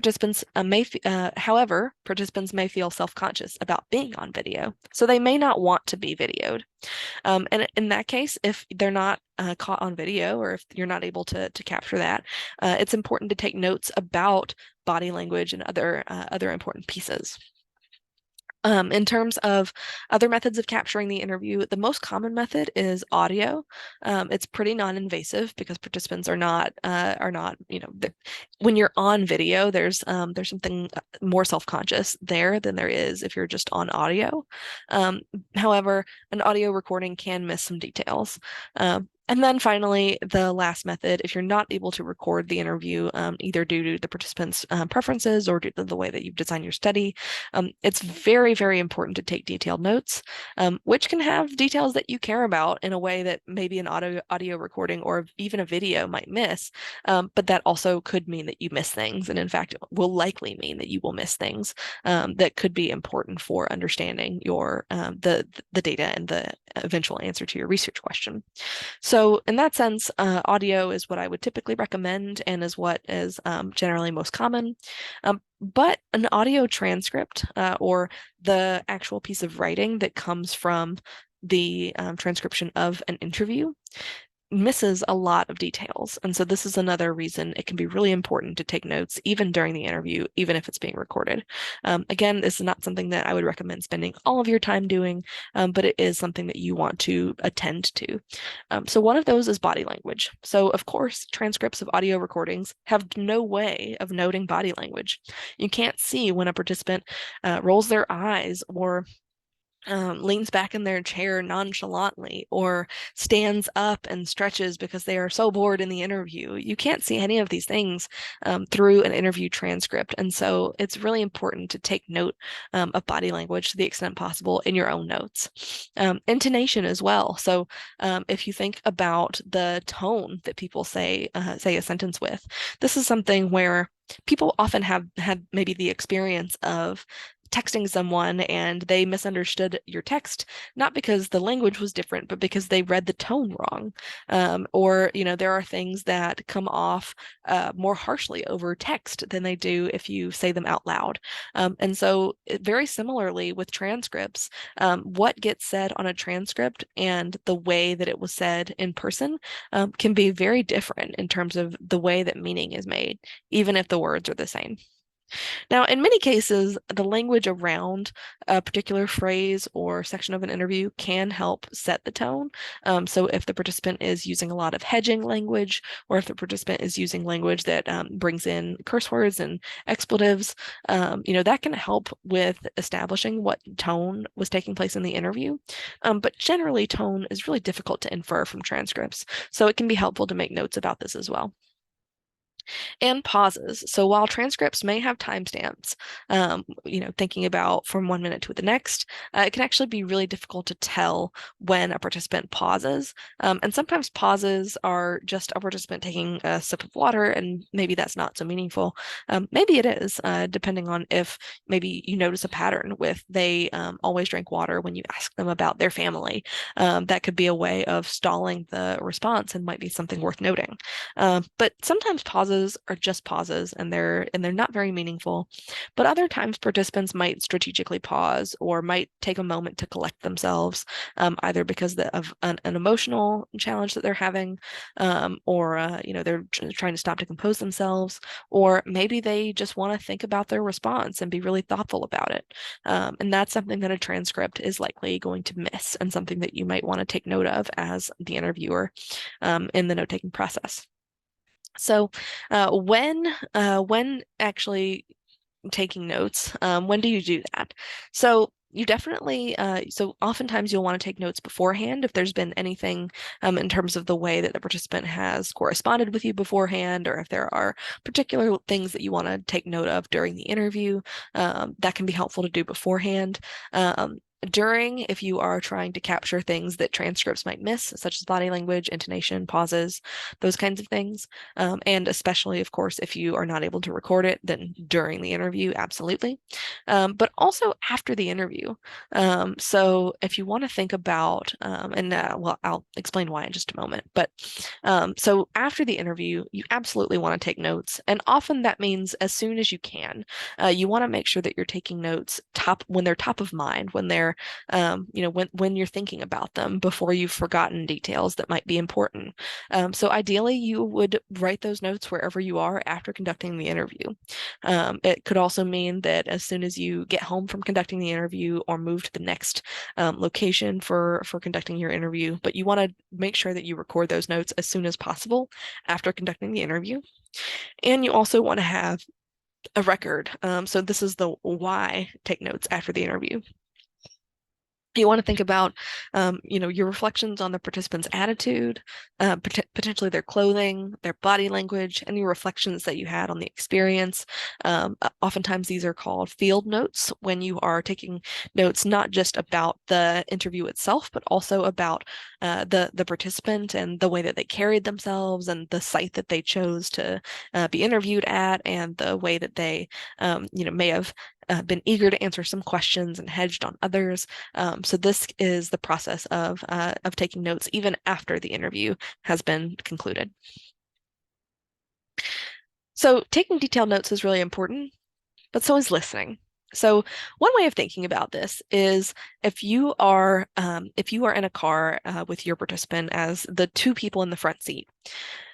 however, participants may feel self-conscious about being on video, so they may not want to be videoed. And in that case, if they're not caught on video, or if you're not able to capture that, it's important to take notes about body language and other important pieces. In terms of other methods of capturing the interview, the most common method is audio. It's pretty non-invasive because participants are not, when you're on video, there's something more self-conscious there than there is if you're just on audio. However, an audio recording can miss some details. And then finally, the last method, if you're not able to record the interview, either due to the participants' preferences or due to the way that you've designed your study, it's very, very important to take detailed notes, which can have details that you care about in a way that maybe an audio recording or even a video might miss. But that also could mean that you miss things, and in fact, will likely mean that you will miss things that could be important for understanding your the data and the eventual answer to your research question. So So in that sense, audio is what I would typically recommend and is what is generally most common. But an audio transcript or the actual piece of writing that comes from the transcription of an interview misses a lot of details. And so this is another reason it can be really important to take notes even during the interview, even if it's being recorded. Again, this is not something that I would recommend spending all of your time doing, but it is something that you want to attend to. So one of those is body language. So of course, transcripts of audio recordings have no way of noting body language. You can't see when a participant rolls their eyes or leans back in their chair nonchalantly or stands up and stretches because they are so bored in the interview. You can't see any of these things through an interview transcript. And so it's really important to take note of body language to the extent possible in your own notes. Intonation as well. So if you think about the tone that people say a sentence with, this is something where people often have had maybe the experience of texting someone and they misunderstood your text, not because the language was different, but because they read the tone wrong. Or, there are things that come off more harshly over text than they do if you say them out loud. And so very similarly with transcripts, what gets said on a transcript and the way that it was said in person can be very different in terms of the way that meaning is made, even if the words are the same. Now, in many cases, the language around a particular phrase or section of an interview can help set the tone. So if the participant is using a lot of hedging language, or if the participant is using language that brings in curse words and expletives, that can help with establishing what tone was taking place in the interview. But generally, tone is really difficult to infer from transcripts. So it can be helpful to make notes about this as well. And pauses. So while transcripts may have timestamps, thinking about from 1 minute to the next, it can actually be really difficult to tell when a participant pauses. And sometimes pauses are just a participant taking a sip of water, and maybe that's not so meaningful. Maybe it is, depending on if maybe you notice a pattern with they always drink water when you ask them about their family. That could be a way of stalling the response and might be something worth noting. But sometimes pauses are just pauses and they're not very meaningful. But other times participants might strategically pause or might take a moment to collect themselves, either because of an emotional challenge that they're having, or they're trying to stop to compose themselves, or maybe they just want to think about their response and be really thoughtful about it. And that's something that a transcript is likely going to miss and something that you might want to take note of as the interviewer in the note-taking process. So when actually taking notes, when do you do that? So you definitely, so oftentimes you'll want to take notes beforehand if there's been anything in terms of the way that the participant has corresponded with you beforehand, or if there are particular things that you want to take note of during the interview, that can be helpful to do beforehand. During, if you are trying to capture things that transcripts might miss, such as body language, intonation, pauses, those kinds of things. And especially, of course, if you are not able to record it, then during the interview, absolutely. But also after the interview. So if you want to think about, well, I'll explain why in just a moment. But so after the interview, you absolutely want to take notes. And often that means as soon as you can. You want to make sure that you're taking notes when they're top of mind, when they're when you're thinking about them before you've forgotten details that might be important. So ideally, you would write those notes wherever you are after conducting the interview. It could also mean that as soon as you get home from conducting the interview or move to the next location for conducting your interview, but you want to make sure that you record those notes as soon as possible after conducting the interview. And you also want to have a record. So this is the why take notes after the interview. You want to think about, your reflections on the participant's attitude, potentially their clothing, their body language, any reflections that you had on the experience. Oftentimes these are called field notes when you are taking notes not just about the interview itself, but also about the participant and the way that they carried themselves and the site that they chose to be interviewed at and the way that they, may have been eager to answer some questions and hedged on others. So this is the process of taking notes even after the interview has been concluded. So taking detailed notes is really important, but so is listening. So one way of thinking about this is if you are in a car with your participant as the two people in the front seat,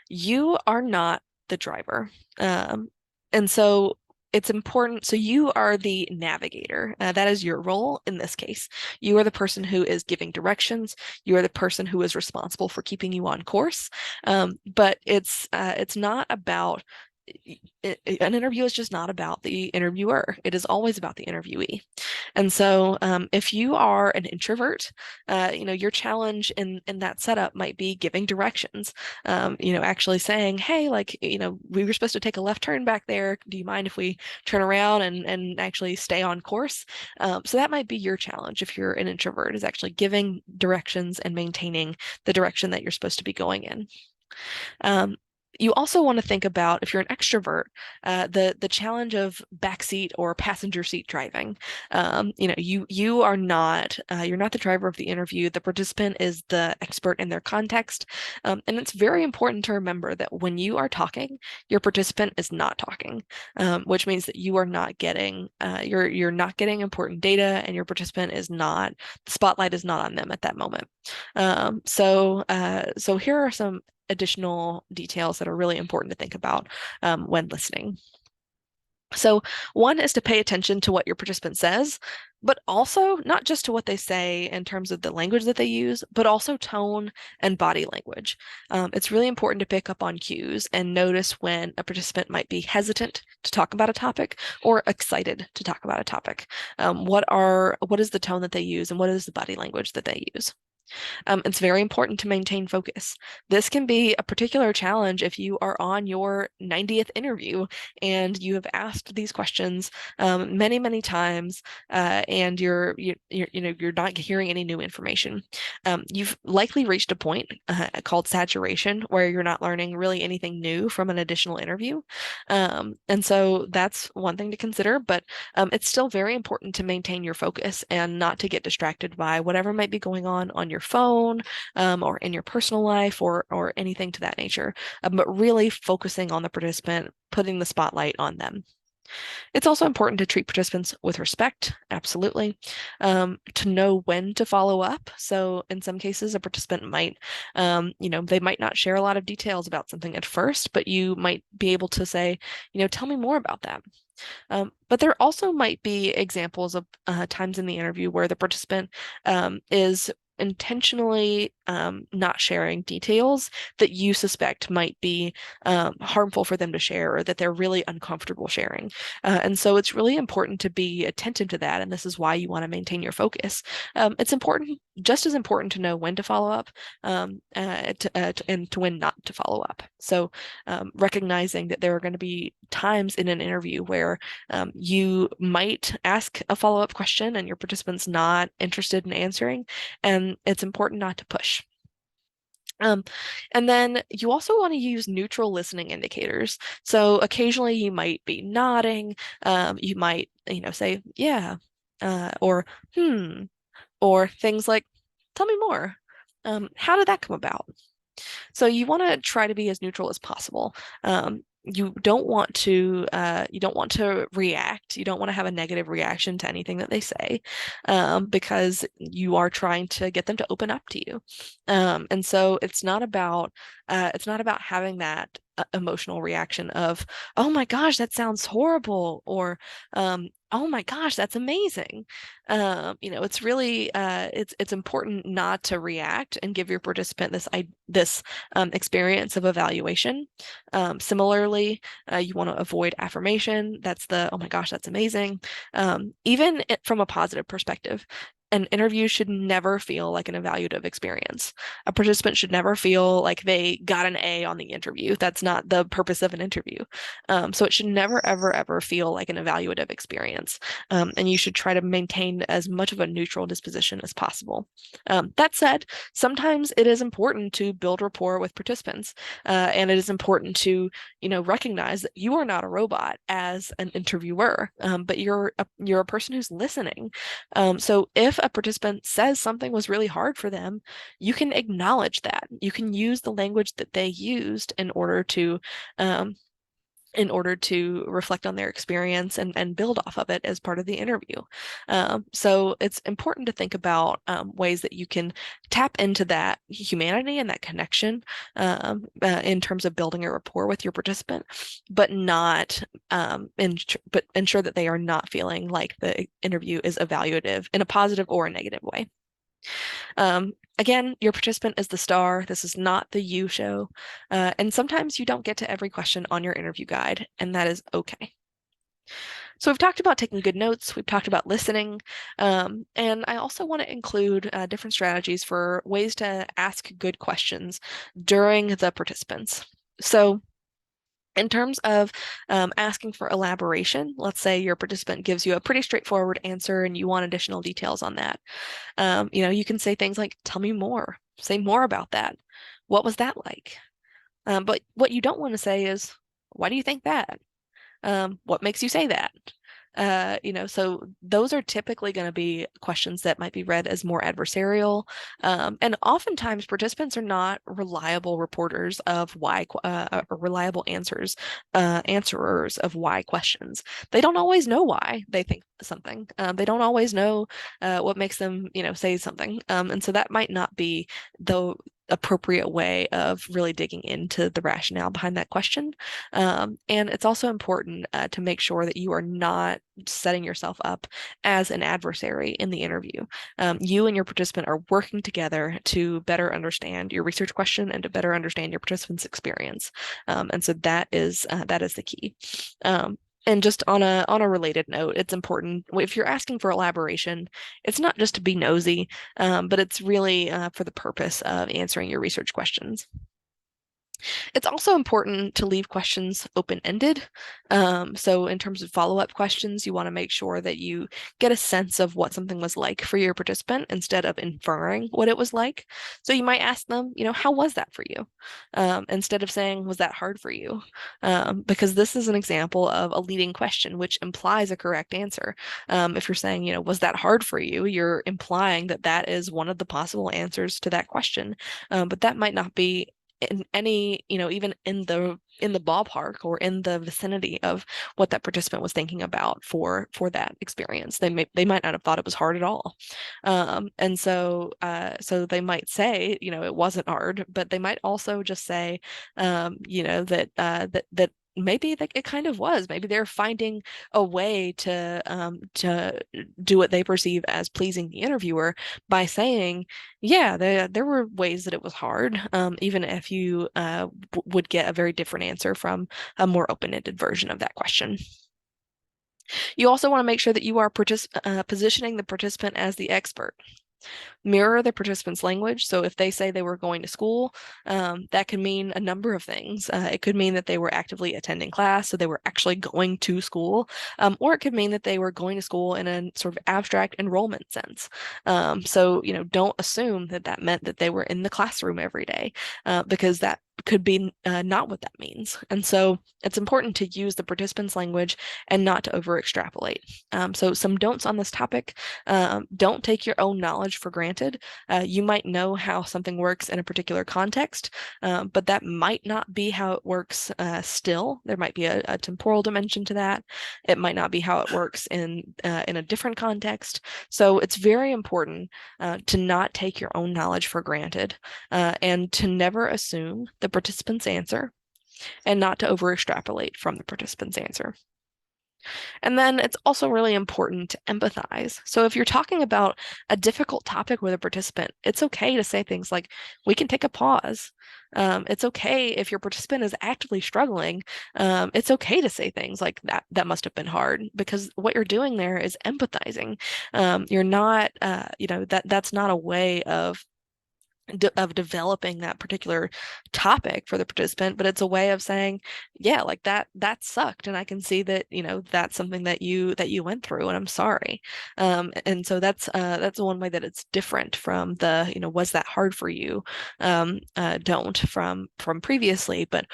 you are not the driver. And so it's important. So you are the navigator. That is your role in this case. You are the person who is giving directions. You are the person who is responsible for keeping you on course. But it's not about an interview is just not about the interviewer. It is always about the interviewee. And so, if you are an introvert, your challenge in that setup might be giving directions. Actually saying, "Hey, like, we were supposed to take a left turn back there. Do you mind if we turn around and actually stay on course?" So that might be your challenge if you're an introvert, is actually giving directions and maintaining the direction that you're supposed to be going in. Um, you also want to think about, if you're an extrovert, the challenge of backseat or passenger seat driving. You are not you're not the driver of the interview. The participant is the expert in their context, and it's very important to remember that when you are talking, your participant is not talking, which means that you are not getting you're not getting important data, and your participant is not the spotlight is not on them at that moment. So here are some additional details that are really important to think about when listening. So one is to pay attention to what your participant says, but also not just to what they say in terms of the language that they use, but also tone and body language. It's really important to pick up on cues and notice when a participant might be hesitant to talk about a topic or excited to talk about a topic. What is the tone that they use, and what is the body language that they use? It's very important to maintain focus. This can be a particular challenge if you are on your 90th interview and you have asked these questions many, many times, and you're not hearing any new information. You've likely reached a point called saturation, where you're not learning really anything new from an additional interview. And so that's one thing to consider, but it's still very important to maintain your focus and not to get distracted by whatever might be going on your phone, or in your personal life, or anything to that nature, but really focusing on the participant, putting the spotlight on them. It's also important to treat participants with respect, absolutely, to know when to follow up. So in some cases, a participant might, they might not share a lot of details about something at first, but you might be able to say, tell me more about that. But there also might be examples of times in the interview where the participant is intentionally not sharing details that you suspect might be harmful for them to share, or that they're really uncomfortable sharing. And so it's really important to be attentive to that. And this is why you want to maintain your focus. It's important, just as important, to know when to follow up, and to when not to follow up. So recognizing that there are going to be times in an interview where you might ask a follow-up question and your participant's not interested in answering, and it's important not to push. And then you also want to use neutral listening indicators. So occasionally you might be nodding, you might, say, yeah, or or things like, tell me more. How did that come about? So you want to try to be as neutral as possible. You don't want to react. You don't want to have a negative reaction to anything that they say, because you are trying to get them to open up to you. And so it's not about having that emotional reaction of, oh my gosh, that sounds horrible, or oh my gosh, that's amazing. It's really it's important not to react and give your participant this experience of evaluation. Similarly, you want to avoid affirmation. That's the, oh my gosh, that's amazing. Even from a positive perspective. An interview should never feel like an evaluative experience. A participant should never feel like they got an A on the interview. That's not the purpose of an interview. So it should never, ever, ever feel like an evaluative experience. And you should try to maintain as much of a neutral disposition as possible. That said, sometimes it is important to build rapport with participants, and it is important to, recognize that you are not a robot as an interviewer, but you're a person who's listening. So if a participant says something was really hard for them, you can acknowledge that. You can use the language that they used um, in order to reflect on their experience and build off of it as part of the interview. So it's important to think about ways that you can tap into that humanity and that connection in terms of building a rapport with your participant, but not but ensure that they are not feeling like the interview is evaluative in a positive or a negative way. Again, your participant is the star. This is not the you show. And sometimes you don't get to every question on your interview guide, and that is okay. So we've talked about taking good notes, we've talked about listening, and I also want to include different strategies for ways to ask good questions during the participants. So in terms of asking for elaboration, let's say your participant gives you a pretty straightforward answer and you want additional details on that. You can say things like, tell me more, say more about that. What was that like? But what you don't want to say is, why do you think that? What makes you say that? So those are typically going to be questions that might be read as more adversarial. And oftentimes participants are not reliable reporters of why, or reliable answerers of why questions. They don't always know why they think something. They don't always know what makes them, say something. And so that might not be the appropriate way of really digging into the rationale behind that question. And it's also important to make sure that you are not setting yourself up as an adversary in the interview. You and your participant are working together to better understand your research question and to better understand your participant's experience. And so that is the key. And just on a related note, it's important if you're asking for elaboration, it's not just to be nosy, but it's really for the purpose of answering your research questions. It's also important to leave questions open-ended. So in terms of follow-up questions, you want to make sure that you get a sense of what something was like for your participant instead of inferring what it was like. So you might ask them, how was that for you? Instead of saying, was that hard for you? Because this is an example of a leading question, which implies a correct answer. If you're saying, was that hard for you? You're implying that that is one of the possible answers to that question. But that might not be in any, even in the ballpark or in the vicinity of what that participant was thinking about for that experience. They might not have thought it was hard at all. And so they might say, it wasn't hard, but they might also just say, that maybe it kind of was. Maybe they're finding a way to do what they perceive as pleasing the interviewer by saying, yeah, there were ways that it was hard, even if you would get a very different answer from a more open-ended version of that question. You also want to make sure that you are positioning the participant as the expert. Mirror the participant's language. So if they say they were going to school, that can mean a number of things. It could mean that they were actively attending class, so they were actually going to school, or it could mean that they were going to school in a sort of abstract enrollment sense. So, don't assume that that meant that they were in the classroom every day, because that could be not what that means. And so it's important to use the participant's language and not to over extrapolate. So some don'ts on this topic: don't take your own knowledge for granted. You might know how something works in a particular context, but that might not be how it works still. There might be a temporal dimension to that. It might not be how it works in a different context. So it's very important to not take your own knowledge for granted, and to never assume the participant's answer, and not to over extrapolate from the participant's answer. And then it's also really important to empathize. So if you're talking about a difficult topic with a participant, it's okay to say things like, we can take a pause. It's okay if your participant is actively struggling. It's okay to say things like that must have been hard, because what you're doing there is empathizing. You're not, that's not a way of developing that particular topic for the participant, but it's a way of saying, yeah, like that sucked, and I can see that, that's something that you went through, and I'm sorry. And so that's one way that it's different from the, was that hard for you? Don't from previously, but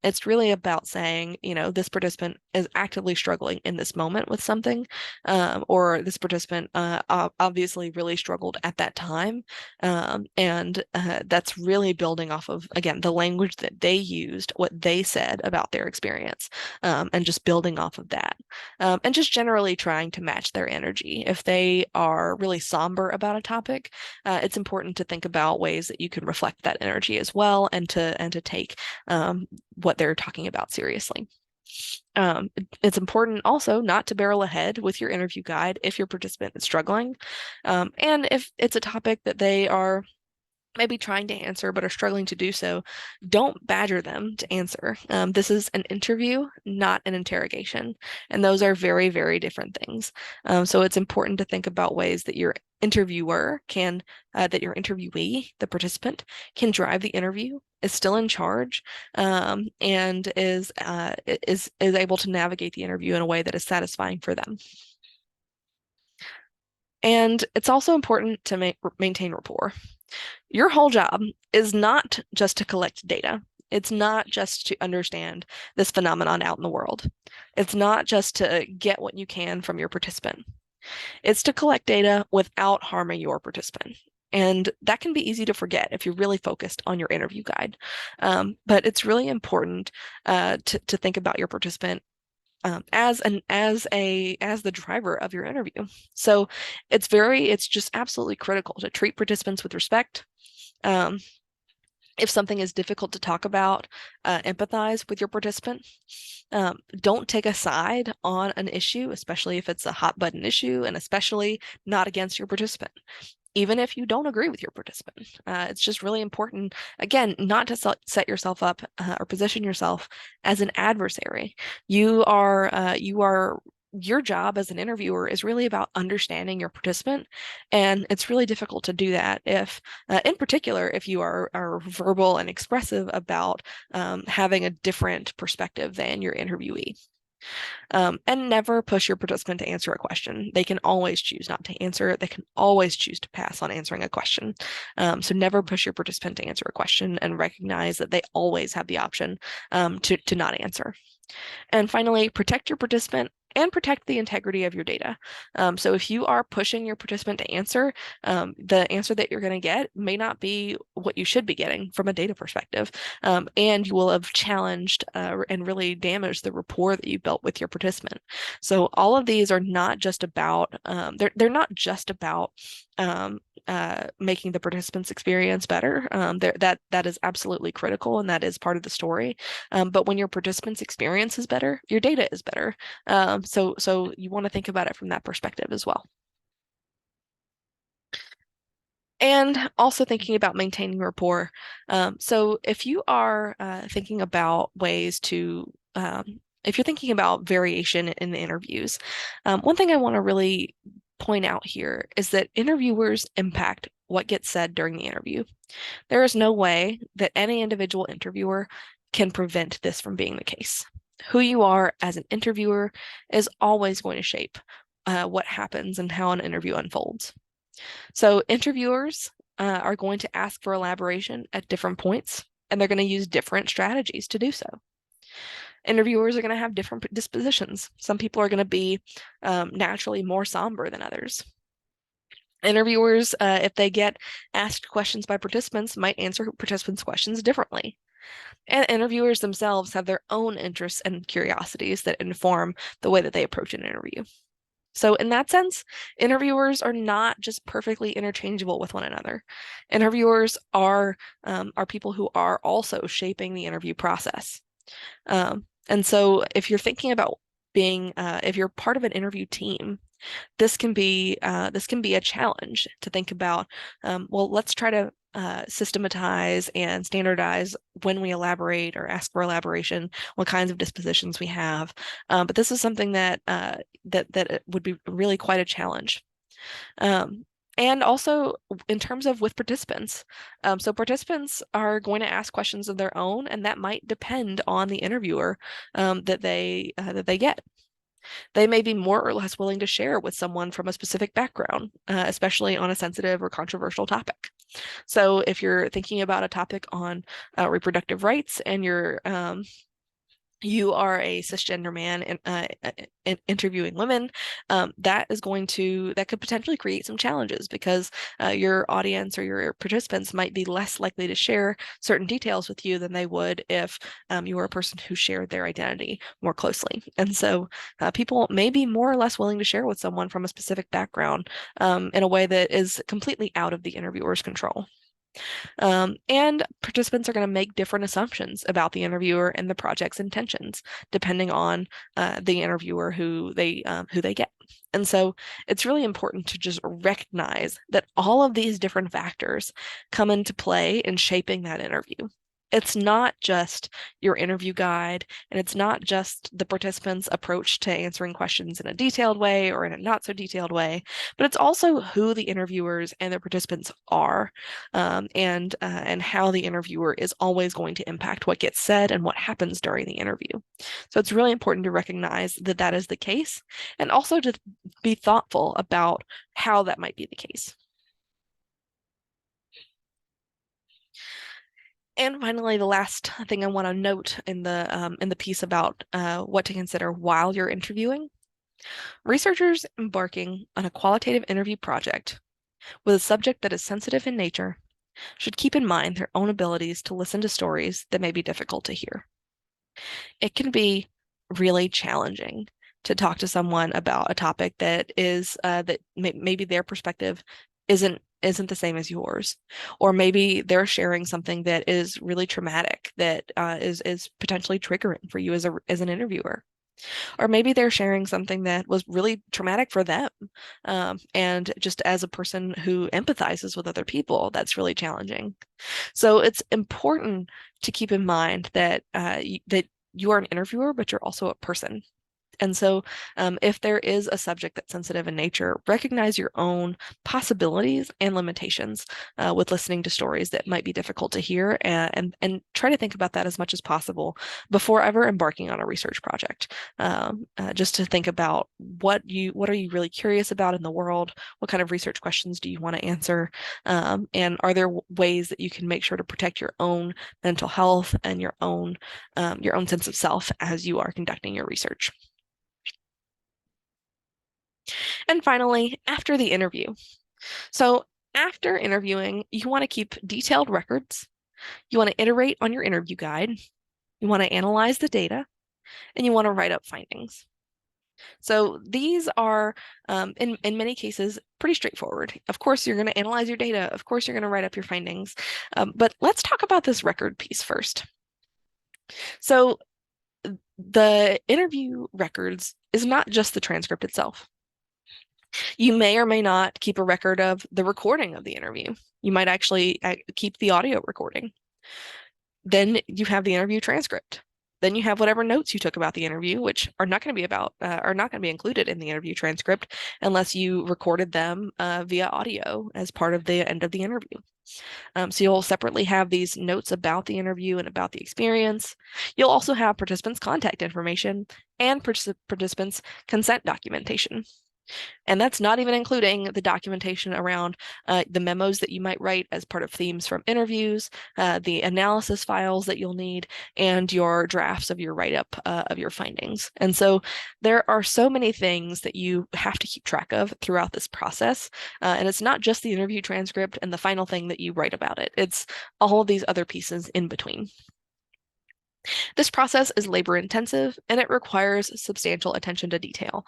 it's really about saying, this participant is actively struggling in this moment with something, or this participant obviously really struggled at that time, and that's really building off of, again, the language that they used, what they said about their experience, and just building off of that. And just generally trying to match their energy. If they are really somber about a topic, it's important to think about ways that you can reflect that energy as well, and to take what they're talking about seriously. It's important also not to barrel ahead with your interview guide if your participant is struggling. And if it's a topic that they are maybe trying to answer but are struggling to do so, don't badger them to answer. This is an interview, not an interrogation, and those are very, very different things. So it's important to think about ways that your that your interviewee, the participant, can drive the interview, is still in charge, and is able to navigate the interview in a way that is satisfying for them. And it's also important to maintain rapport. Your whole job is not just to collect data. It's not just to understand this phenomenon out in the world. It's not just to get what you can from your participant. It's to collect data without harming your participant. And that can be easy to forget if you're really focused on your interview guide. But it's really important to think about your participant as the driver of your interview. So it's just absolutely critical to treat participants with respect. Um, if something is difficult to talk about, empathize with your participant. Don't take a side on an issue, especially if it's a hot button issue, and especially not against your participant, even if you don't agree with your participant. It's just really important, again, not to set yourself up or position yourself as an adversary. Your job as an interviewer is really about understanding your participant, and it's really difficult to do that in particular, if you are verbal and expressive about having a different perspective than your interviewee. And never push your participant to answer a question. They can always choose not to answer. They can always choose to pass on answering a question. So never push your participant to answer a question, and recognize that they always have the option to not answer. And finally, protect your participant and protect the integrity of your data. So if you are pushing your participant to answer, the answer that you're going to get may not be what you should be getting from a data perspective. And you will have challenged and really damaged the rapport that you built with your participant. So all of these are not just about, they're not just about making the participants' experience better. That is absolutely critical, and that is part of the story. But when your participants' experience is better, your data is better. So you want to think about it from that perspective as well. And also thinking about maintaining rapport. So if you are thinking about ways to, if you're thinking about variation in the interviews, one thing I want to really point out here is that interviewers impact what gets said during the interview. There is no way that any individual interviewer can prevent this from being the case. Who you are as an interviewer is always going to shape what happens and how an interview unfolds. So interviewers are going to ask for elaboration at different points, and they're going to use different strategies to do so. Interviewers are going to have different dispositions. Some people are going to be naturally more somber than others. Interviewers, if they get asked questions by participants, might answer participants' questions differently. And interviewers themselves have their own interests and curiosities that inform the way that they approach an interview. So in that sense, interviewers are not just perfectly interchangeable with one another. Interviewers are people who are also shaping the interview process. And so if you're thinking about if you're part of an interview team, this can be a challenge to think about. Well, let's try to systematize and standardize when we elaborate or ask for elaboration, what kinds of dispositions we have. But this is something that it would be really quite a challenge. And also in terms of with participants. So participants are going to ask questions of their own, and that might depend on the interviewer that they get. They may be more or less willing to share with someone from a specific background, especially on a sensitive or controversial topic. So if you're thinking about a topic on reproductive rights and you are a cisgender man interviewing women, that could potentially create some challenges because your audience or your participants might be less likely to share certain details with you than they would if you were a person who shared their identity more closely. And so people may be more or less willing to share with someone from a specific background in a way that is completely out of the interviewer's control. And participants are going to make different assumptions about the interviewer and the project's intentions, depending on the interviewer who they get. And so it's really important to just recognize that all of these different factors come into play in shaping that interview. It's not just your interview guide, and it's not just the participant's approach to answering questions in a detailed way or in a not so detailed way, but it's also who the interviewers and the participants are, and how the interviewer is always going to impact what gets said and what happens during the interview. So it's really important to recognize that that is the case, and also to be thoughtful about how that might be the case. And finally, the last thing I want to note in the piece about what to consider while you're interviewing, researchers embarking on a qualitative interview project with a subject that is sensitive in nature should keep in mind their own abilities to listen to stories that may be difficult to hear. It can be really challenging to talk to someone about a topic that is that maybe their perspective isn't the same as yours, or maybe they're sharing something that is really traumatic that is potentially triggering for you as an interviewer. Or maybe they're sharing something that was really traumatic for them. And just as a person who empathizes with other people, that's really challenging. So it's important to keep in mind that that you are an interviewer, but you're also a person. And so, if there is a subject that's sensitive in nature, recognize your own possibilities and limitations with listening to stories that might be difficult to hear, and try to think about that as much as possible before ever embarking on a research project. Just to think about what are you really curious about in the world? What kind of research questions do you want to answer? And are there ways that you can make sure to protect your own mental health and your own sense of self as you are conducting your research? And finally, after the interview. So after interviewing, you want to keep detailed records. You want to iterate on your interview guide. You want to analyze the data, and you want to write up findings. So these are, in many cases, pretty straightforward. Of course, you're going to analyze your data. Of course, you're going to write up your findings. But let's talk about this record piece first. So the interview records is not just the transcript itself. You may or may not keep a record of the recording of the interview. You might actually keep the audio recording. Then you have the interview transcript. Then you have whatever notes you took about the interview, which are not going to be included in the interview transcript unless you recorded them via audio as part of the end of the interview. So you'll separately have these notes about the interview and about the experience. You'll also have participants' contact information and participants' consent documentation. And that's not even including the documentation around the memos that you might write as part of themes from interviews, the analysis files that you'll need, and your drafts of your write-up of your findings. And so there are so many things that you have to keep track of throughout this process. And it's not just the interview transcript and the final thing that you write about it. It's all of these other pieces in between. This process is labor intensive and it requires substantial attention to detail.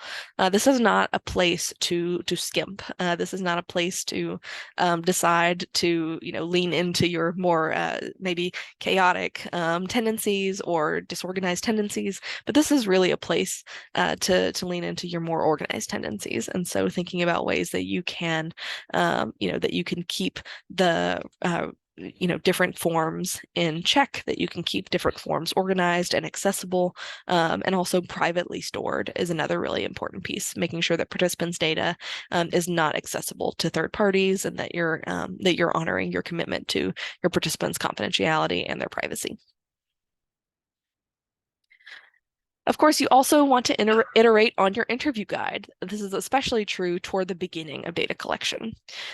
This is not a place to skimp. This is not a place to decide to lean into your more maybe chaotic tendencies or disorganized tendencies, but this is really a place to lean into your more organized tendencies. And so thinking about ways that you can that you can keep the different forms in check, that you can keep different forms organized and accessible, and also privately stored is another really important piece, making sure that participants' data is not accessible to third parties and that you're honoring your commitment to your participants' confidentiality and their privacy. Of course, you also want to iterate on your interview guide. This is especially true toward the beginning of data collection.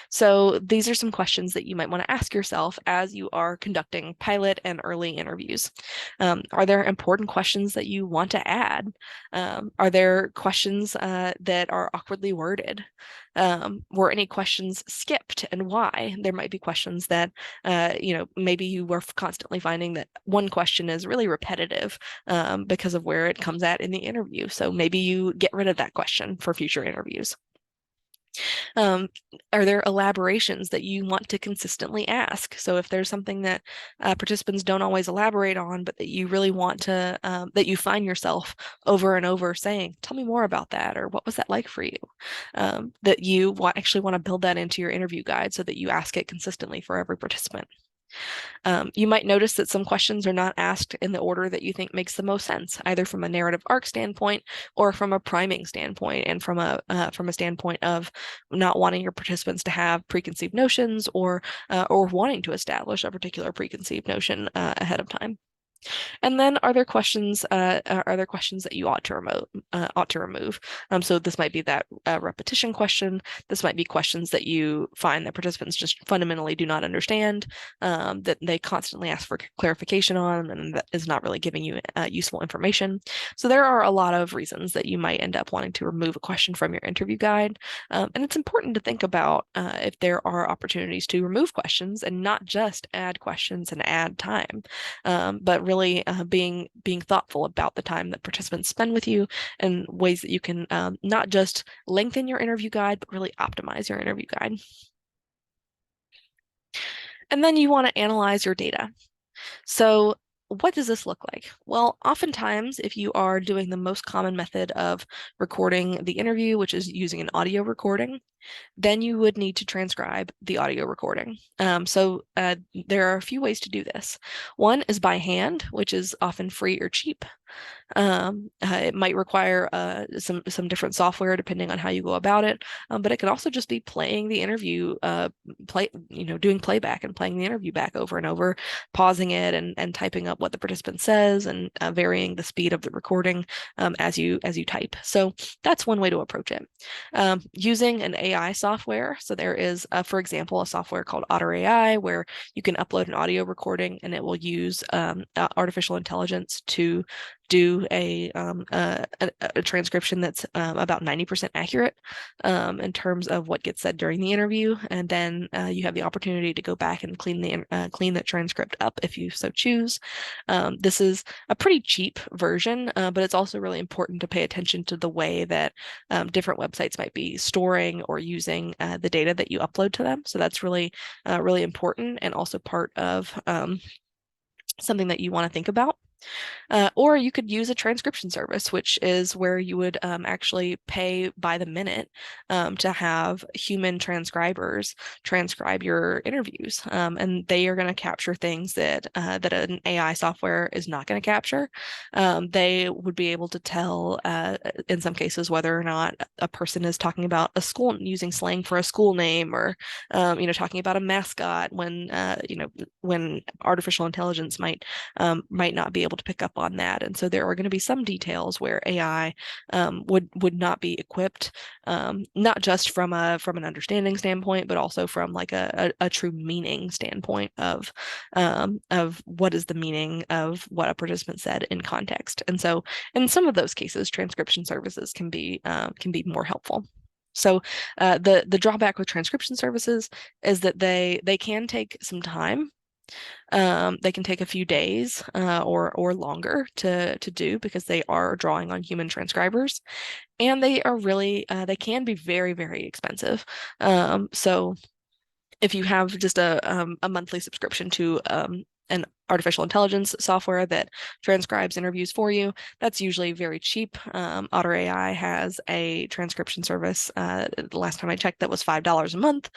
So these are some questions that you might want to ask yourself as you are conducting pilot and early interviews. Are there important questions that you want to add? Are there questions that are awkwardly worded? Were any questions skipped and why? There might be questions that, maybe you were constantly finding that one question is really repetitive because of where it comes at in the interview. So maybe you get rid of that question for future interviews. Um, are there elaborations that you want to consistently ask? So if there's something that participants don't always elaborate on, but that you really want to, that you find yourself over and over saying, tell me more about that, or what was that like for you? That you actually want to build that into your interview guide so that you ask it consistently for every participant. You might notice that some questions are not asked in the order that you think makes the most sense, either from a narrative arc standpoint or from a priming standpoint, and from a standpoint of not wanting your participants to have preconceived notions or wanting to establish a particular preconceived notion ahead of time. And then are there questions that you ought to remove? So this might be that repetition question. This might be questions that you find that participants just fundamentally do not understand, that they constantly ask for clarification on, and that is not really giving you useful information. So there are a lot of reasons that you might end up wanting to remove a question from your interview guide. And it's important to think about if there are opportunities to remove questions and not just add questions and add time, but really being thoughtful about the time that participants spend with you and ways that you can not just lengthen your interview guide, but really optimize your interview guide. And then you want to analyze your data. So what does this look like? Well, oftentimes, if you are doing the most common method of recording the interview, which is using an audio recording, then you would need to transcribe the audio recording. There are a few ways to do this. One is by hand, which is often free or cheap. It might require some different software depending on how you go about it, but it could also just be playing the interview, doing playback and playing the interview back over and over, pausing it and typing up what the participant says and varying the speed of the recording as you type. So that's one way to approach it. Using an AI software. So there is, for example, a software called Otter AI where you can upload an audio recording and it will use artificial intelligence to do a transcription that's about 90% accurate in terms of what gets said during the interview, and then you have the opportunity to go back and clean the transcript up if you so choose. This is a pretty cheap version, but it's also really important to pay attention to the way that different websites might be storing or using the data that you upload to them. So that's really important and also part of something that you want to think about. Or you could use a transcription service, which is where you would actually pay by the minute to have human transcribers transcribe your interviews. And they are going to capture things that an AI software is not going to capture. They would be able to tell, in some cases, whether or not a person is talking about a school, using slang for a school name, or talking about a mascot when artificial intelligence might not be able to pick up on that. And so there are going to be some details where AI would not be equipped, not just from an understanding standpoint, but also from like a true meaning standpoint of what is the meaning of what a participant said in context. And so in some of those cases, transcription services can be more helpful. So the drawback with transcription services is that they can take some time. They can take a few days or longer to do because they are drawing on human transcribers, and they are really they can be very, very expensive. So if you have just a monthly subscription to an artificial intelligence software that transcribes interviews for you, that's usually very cheap. Otter AI has a transcription service. The last time I checked, that was $5 a month.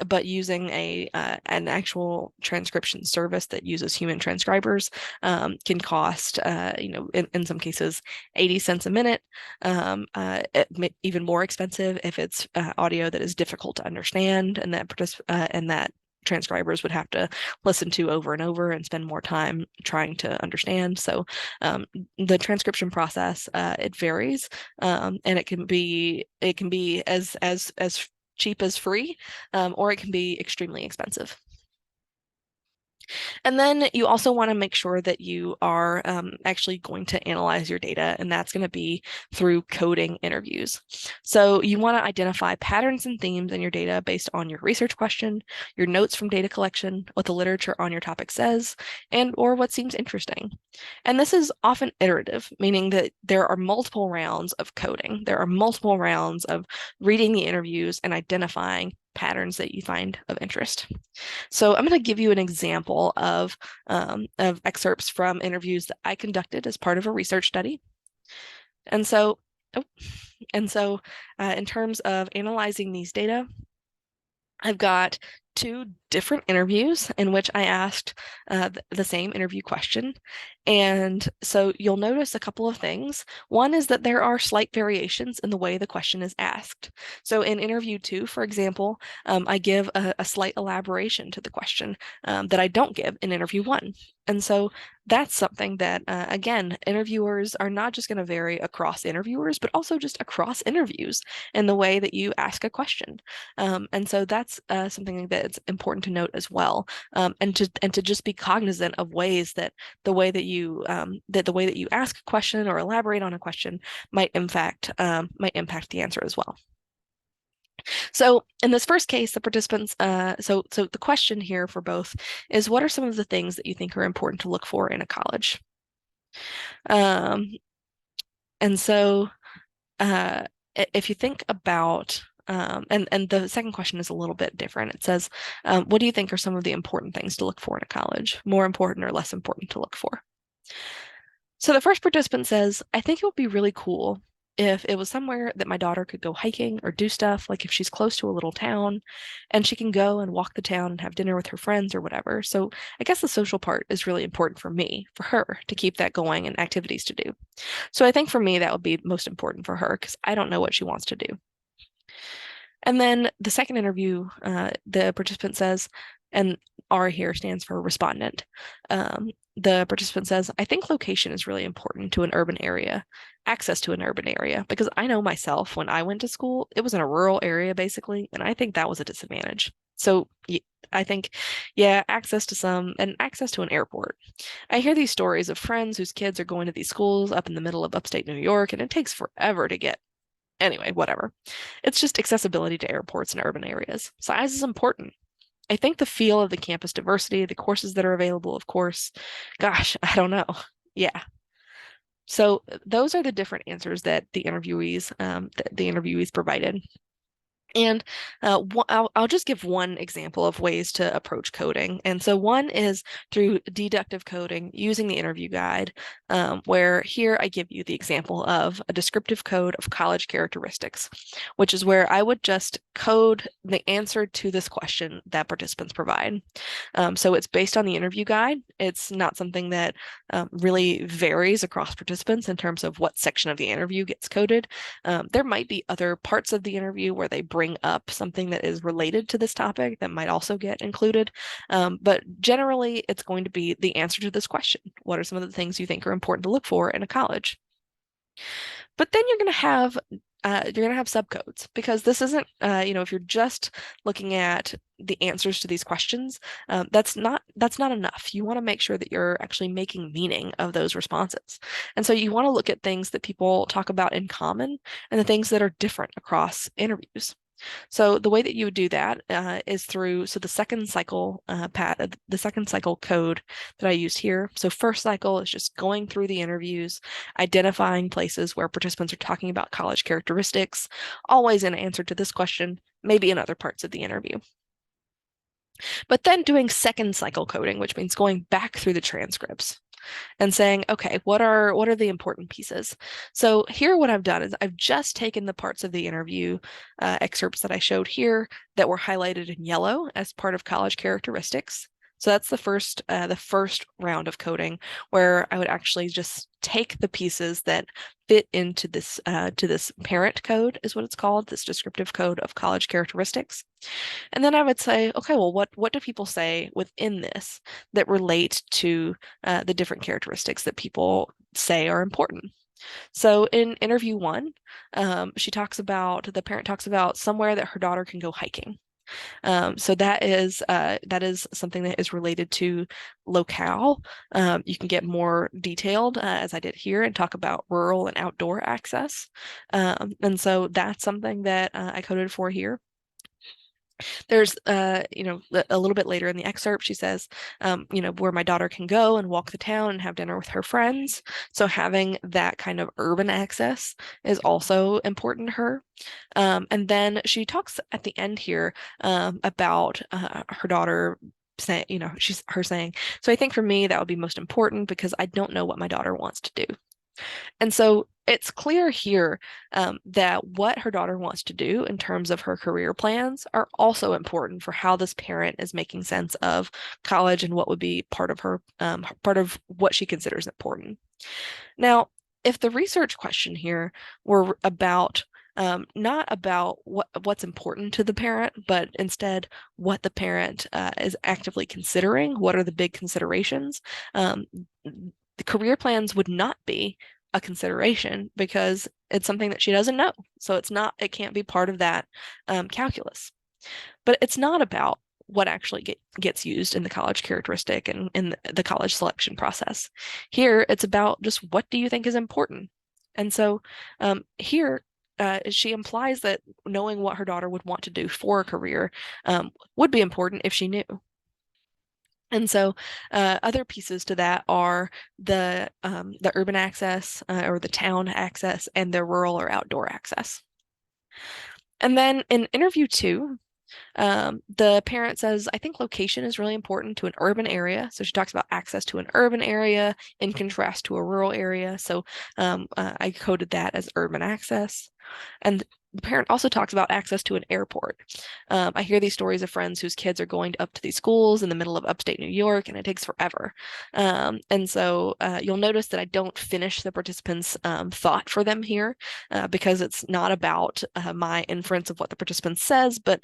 But using an actual transcription service that uses human transcribers can cost, in some cases, 80 cents a minute. Even more expensive if it's audio that is difficult to understand and that transcribers would have to listen to over and over and spend more time trying to understand. So the transcription process it varies, and it can be as cheap as free, or it can be extremely expensive. And then you also want to make sure that you are actually going to analyze your data, and that's going to be through coding interviews. So you want to identify patterns and themes in your data based on your research question, your notes from data collection, what the literature on your topic says, and or what seems interesting. And this is often iterative, meaning that there are multiple rounds of coding. There are multiple rounds of reading the interviews and identifying patterns that you find of interest. So I'm going to give you an example of excerpts from interviews that I conducted as part of a research study. And so, oh, in terms of analyzing these data, I've got two different interviews in which I asked the same interview question. And so you'll notice a couple of things. One is that there are slight variations in the way the question is asked. So in interview 2, for example, I give a slight elaboration to the question that I don't give in interview 1. And so that's something that, again, interviewers are not just going to vary across interviewers, but also just across interviews in the way that you ask a question. And so that's something that's important to note as well, and to just be cognizant of ways that the way that you ask a question or elaborate on a question might impact the answer as well. So in this first case, the participants, so the question here for both is, what are some of the things that you think are important to look for in a college? And so if you think about, and the second question is a little bit different. It says, what do you think are some of the important things to look for in a college? More important or less important to look for? So the first participant says, I think it would be really cool if it was somewhere that my daughter could go hiking or do stuff, like if she's close to a little town and she can go and walk the town and have dinner with her friends or whatever. So I guess the social part is really important for her to keep that going and activities to do. So I think for me, that would be most important for her because I don't know what she wants to do. And then the second interview, the participant says, and R here stands for respondent. The participant says, I think location is really important to an urban area, access to an urban area, because I know myself when I went to school, it was in a rural area basically, and I think that was a disadvantage. So I think, yeah, access to an airport. I hear these stories of friends whose kids are going to these schools up in the middle of upstate New York, and it takes forever to get. Anyway, whatever. It's just accessibility to airports and urban areas. Size is important. I think the feel of the campus diversity, the courses that are available, of course. Gosh, I don't know. Yeah. So those are the different answers that the interviewees provided. And I'll just give one example of ways to approach coding. And so one is through deductive coding using the interview guide, where here I give you the example of a descriptive code of college characteristics, which is where I would just code the answer to this question that participants provide. So it's based on the interview guide. It's not something that really varies across participants in terms of what section of the interview gets coded. There might be other parts of the interview where they bring up something that is related to this topic that might also get included. But generally, it's going to be the answer to this question. What are some of the things you think are important to look for in a college? But then you're going to have subcodes, because this isn't, if you're just looking at the answers to these questions, that's not enough. You want to make sure that you're actually making meaning of those responses. And so you want to look at things that people talk about in common and the things that are different across interviews. So the way that you would do that is through the second cycle the second cycle code that I used here. So first cycle is just going through the interviews, identifying places where participants are talking about college characteristics, always in answer to this question, maybe in other parts of the interview. But then doing second cycle coding, which means going back through the transcripts and saying, okay, what are the important pieces? So here what I've done is I've just taken the parts of the interview excerpts that I showed here that were highlighted in yellow as part of college characteristics. So that's the first round of coding where I would actually just take the pieces that fit into this parent code is what it's called, this descriptive code of college characteristics. And then I would say, okay, well, what do people say within this that relate to the different characteristics that people say are important? So in interview one, the parent talks about somewhere that her daughter can go hiking. So that is something that is related to locale. You can get more detailed as I did here and talk about rural and outdoor access. And so that's something that I coded for here. There's, a little bit later in the excerpt, she says, where my daughter can go and walk the town and have dinner with her friends. So having that kind of urban access is also important to her. And then she talks at the end here about her daughter saying, saying, so I think for me that would be most important because I don't know what my daughter wants to do. And so it's clear here that what her daughter wants to do in terms of her career plans are also important for how this parent is making sense of college and what would be part of what she considers important. Now, if the research question here were about not about what's important to the parent, but instead what the parent is actively considering, what are the big considerations, the career plans would not be a consideration because it's something that she doesn't know. So it can't be part of that calculus. But it's not about what actually gets used in the college characteristic and in the college selection process. Here, it's about just what do you think is important? And so here, she implies that knowing what her daughter would want to do for a career would be important if she knew. And so other pieces to that are the urban access or the town access and the rural or outdoor access. And then in interview two, the parent says, I think location is really important to an urban area. So she talks about access to an urban area in contrast to a rural area. So I coded that as urban access. And the parent also talks about access to an airport. I hear these stories of friends whose kids are going up to these schools in the middle of upstate New York, and it takes forever. And so you'll notice that I don't finish the participants' thought for them here because it's not about my inference of what the participant says, but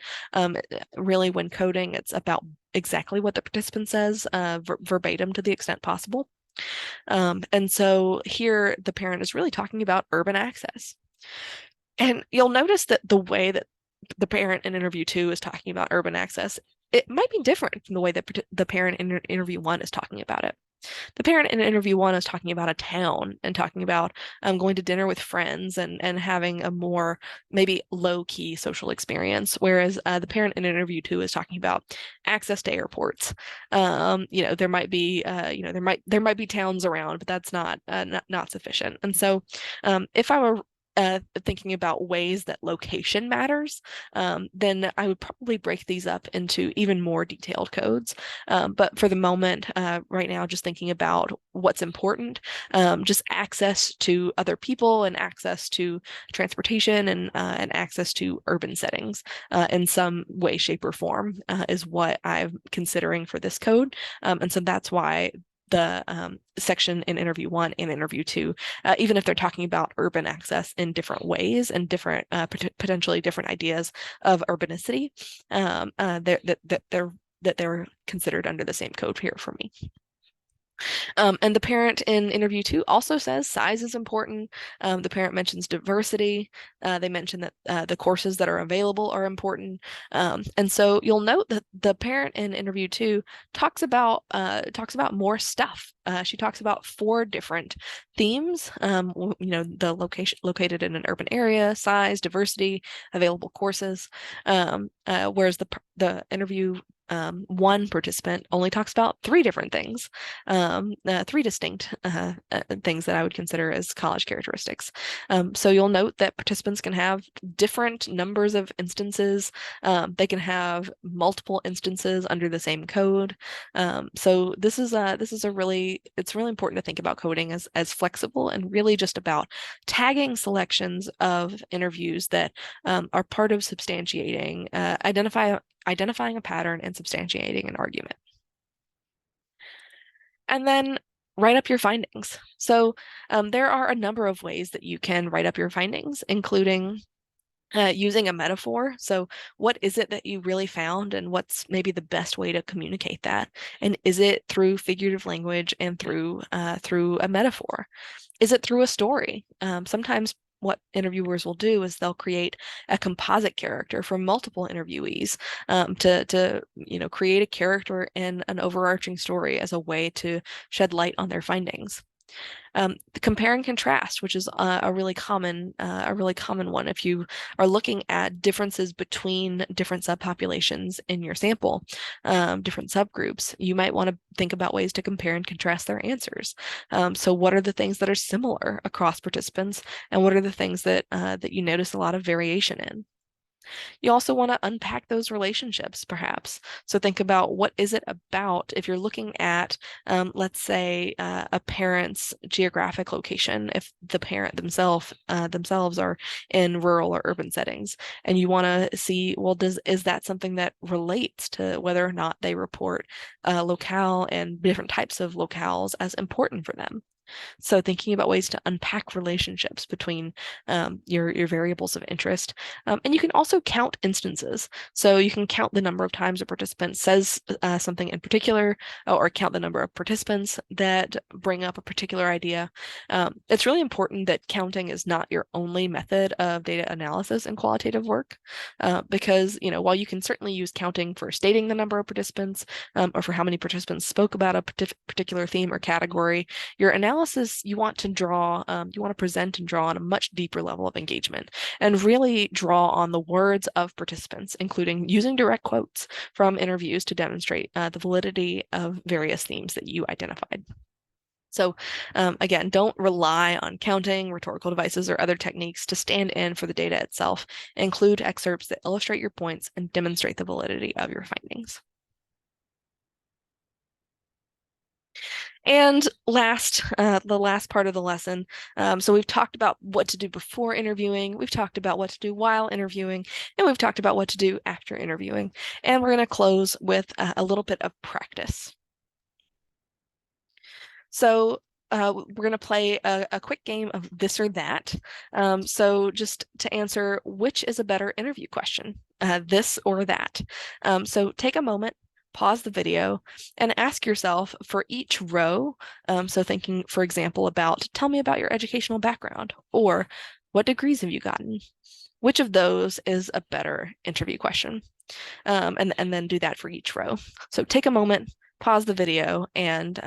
really when coding, it's about exactly what the participant says verbatim to the extent possible. And so here the parent is really talking about urban access. And you'll notice that the way that the parent in interview two is talking about urban access, it might be different from the way that the parent in interview one is talking about it. The parent in interview one is talking about a town and talking about going to dinner with friends and having a more maybe low-key social experience, whereas the parent in interview two is talking about access to airports. There might be there might be towns around, but that's not sufficient. And so if I were thinking about ways that location matters, then I would probably break these up into even more detailed codes. But for the moment, right now, just thinking about what's important, just access to other people and access to transportation and access to urban settings in some way, shape, or form is what I'm considering for this code. And so that's why the section in interview one and interview two, even if they're talking about urban access in different ways and different, potentially different ideas of urbanicity, they're considered under the same code here for me. And the parent in interview two also says size is important. The parent mentions diversity. They mention that the courses that are available are important. And so you'll note that the parent in interview two talks about more stuff. She talks about four different themes. The location located in an urban area, size, diversity, available courses. Whereas the interview one participant only talks about three different things, three distinct things that I would consider as college characteristics. So you'll note that participants can have different numbers of instances. They can have multiple instances under the same code. So it's really important to think about coding as flexible and really just about tagging selections of interviews that are part of substantiating, identifying a pattern and substantiating an argument. And then write up your findings. So there are a number of ways that you can write up your findings, including using a metaphor. So what is it that you really found, and what's maybe the best way to communicate that? And is it through figurative language and through a metaphor? Is it through a story? Sometimes what interviewers will do is they'll create a composite character from multiple interviewees, to create a character in an overarching story as a way to shed light on their findings. Compare and contrast, which is a really common one. If you are looking at differences between different subpopulations in your sample, different subgroups, you might want to think about ways to compare and contrast their answers. So what are the things that are similar across participants, and what are the things that you notice a lot of variation in? You also want to unpack those relationships, perhaps. So think about, what is it about, if you're looking at, let's say, a parent's geographic location, if the parent themselves are in rural or urban settings, and you want to see, well, is that something that relates to whether or not they report locale and different types of locales as important for them? So thinking about ways to unpack relationships between your variables of interest. And you can also count instances. So you can count the number of times a participant says something in particular, or count the number of participants that bring up a particular idea. It's really important that counting is not your only method of data analysis and qualitative work, because while you can certainly use counting for stating the number of participants, or for how many participants spoke about a particular theme or category, your analysis, you want to present and draw on a much deeper level of engagement, and really draw on the words of participants, including using direct quotes from interviews to demonstrate the validity of various themes that you identified. So again, don't rely on counting, rhetorical devices, or other techniques to stand in for the data itself. Include excerpts that illustrate your points and demonstrate the validity of your findings. And the last part of the lesson. So we've talked about what to do before interviewing, we've talked about what to do while interviewing, and we've talked about what to do after interviewing. And we're going to close with a little bit of practice. So we're going to play a quick game of this or that. So just to answer, which is a better interview question, this or that? So take a moment, pause the video, and ask yourself for each row. So thinking, for example, about, tell me about your educational background, or what degrees have you gotten? Which of those is a better interview question? And then do that for each row. So take a moment, pause the video, and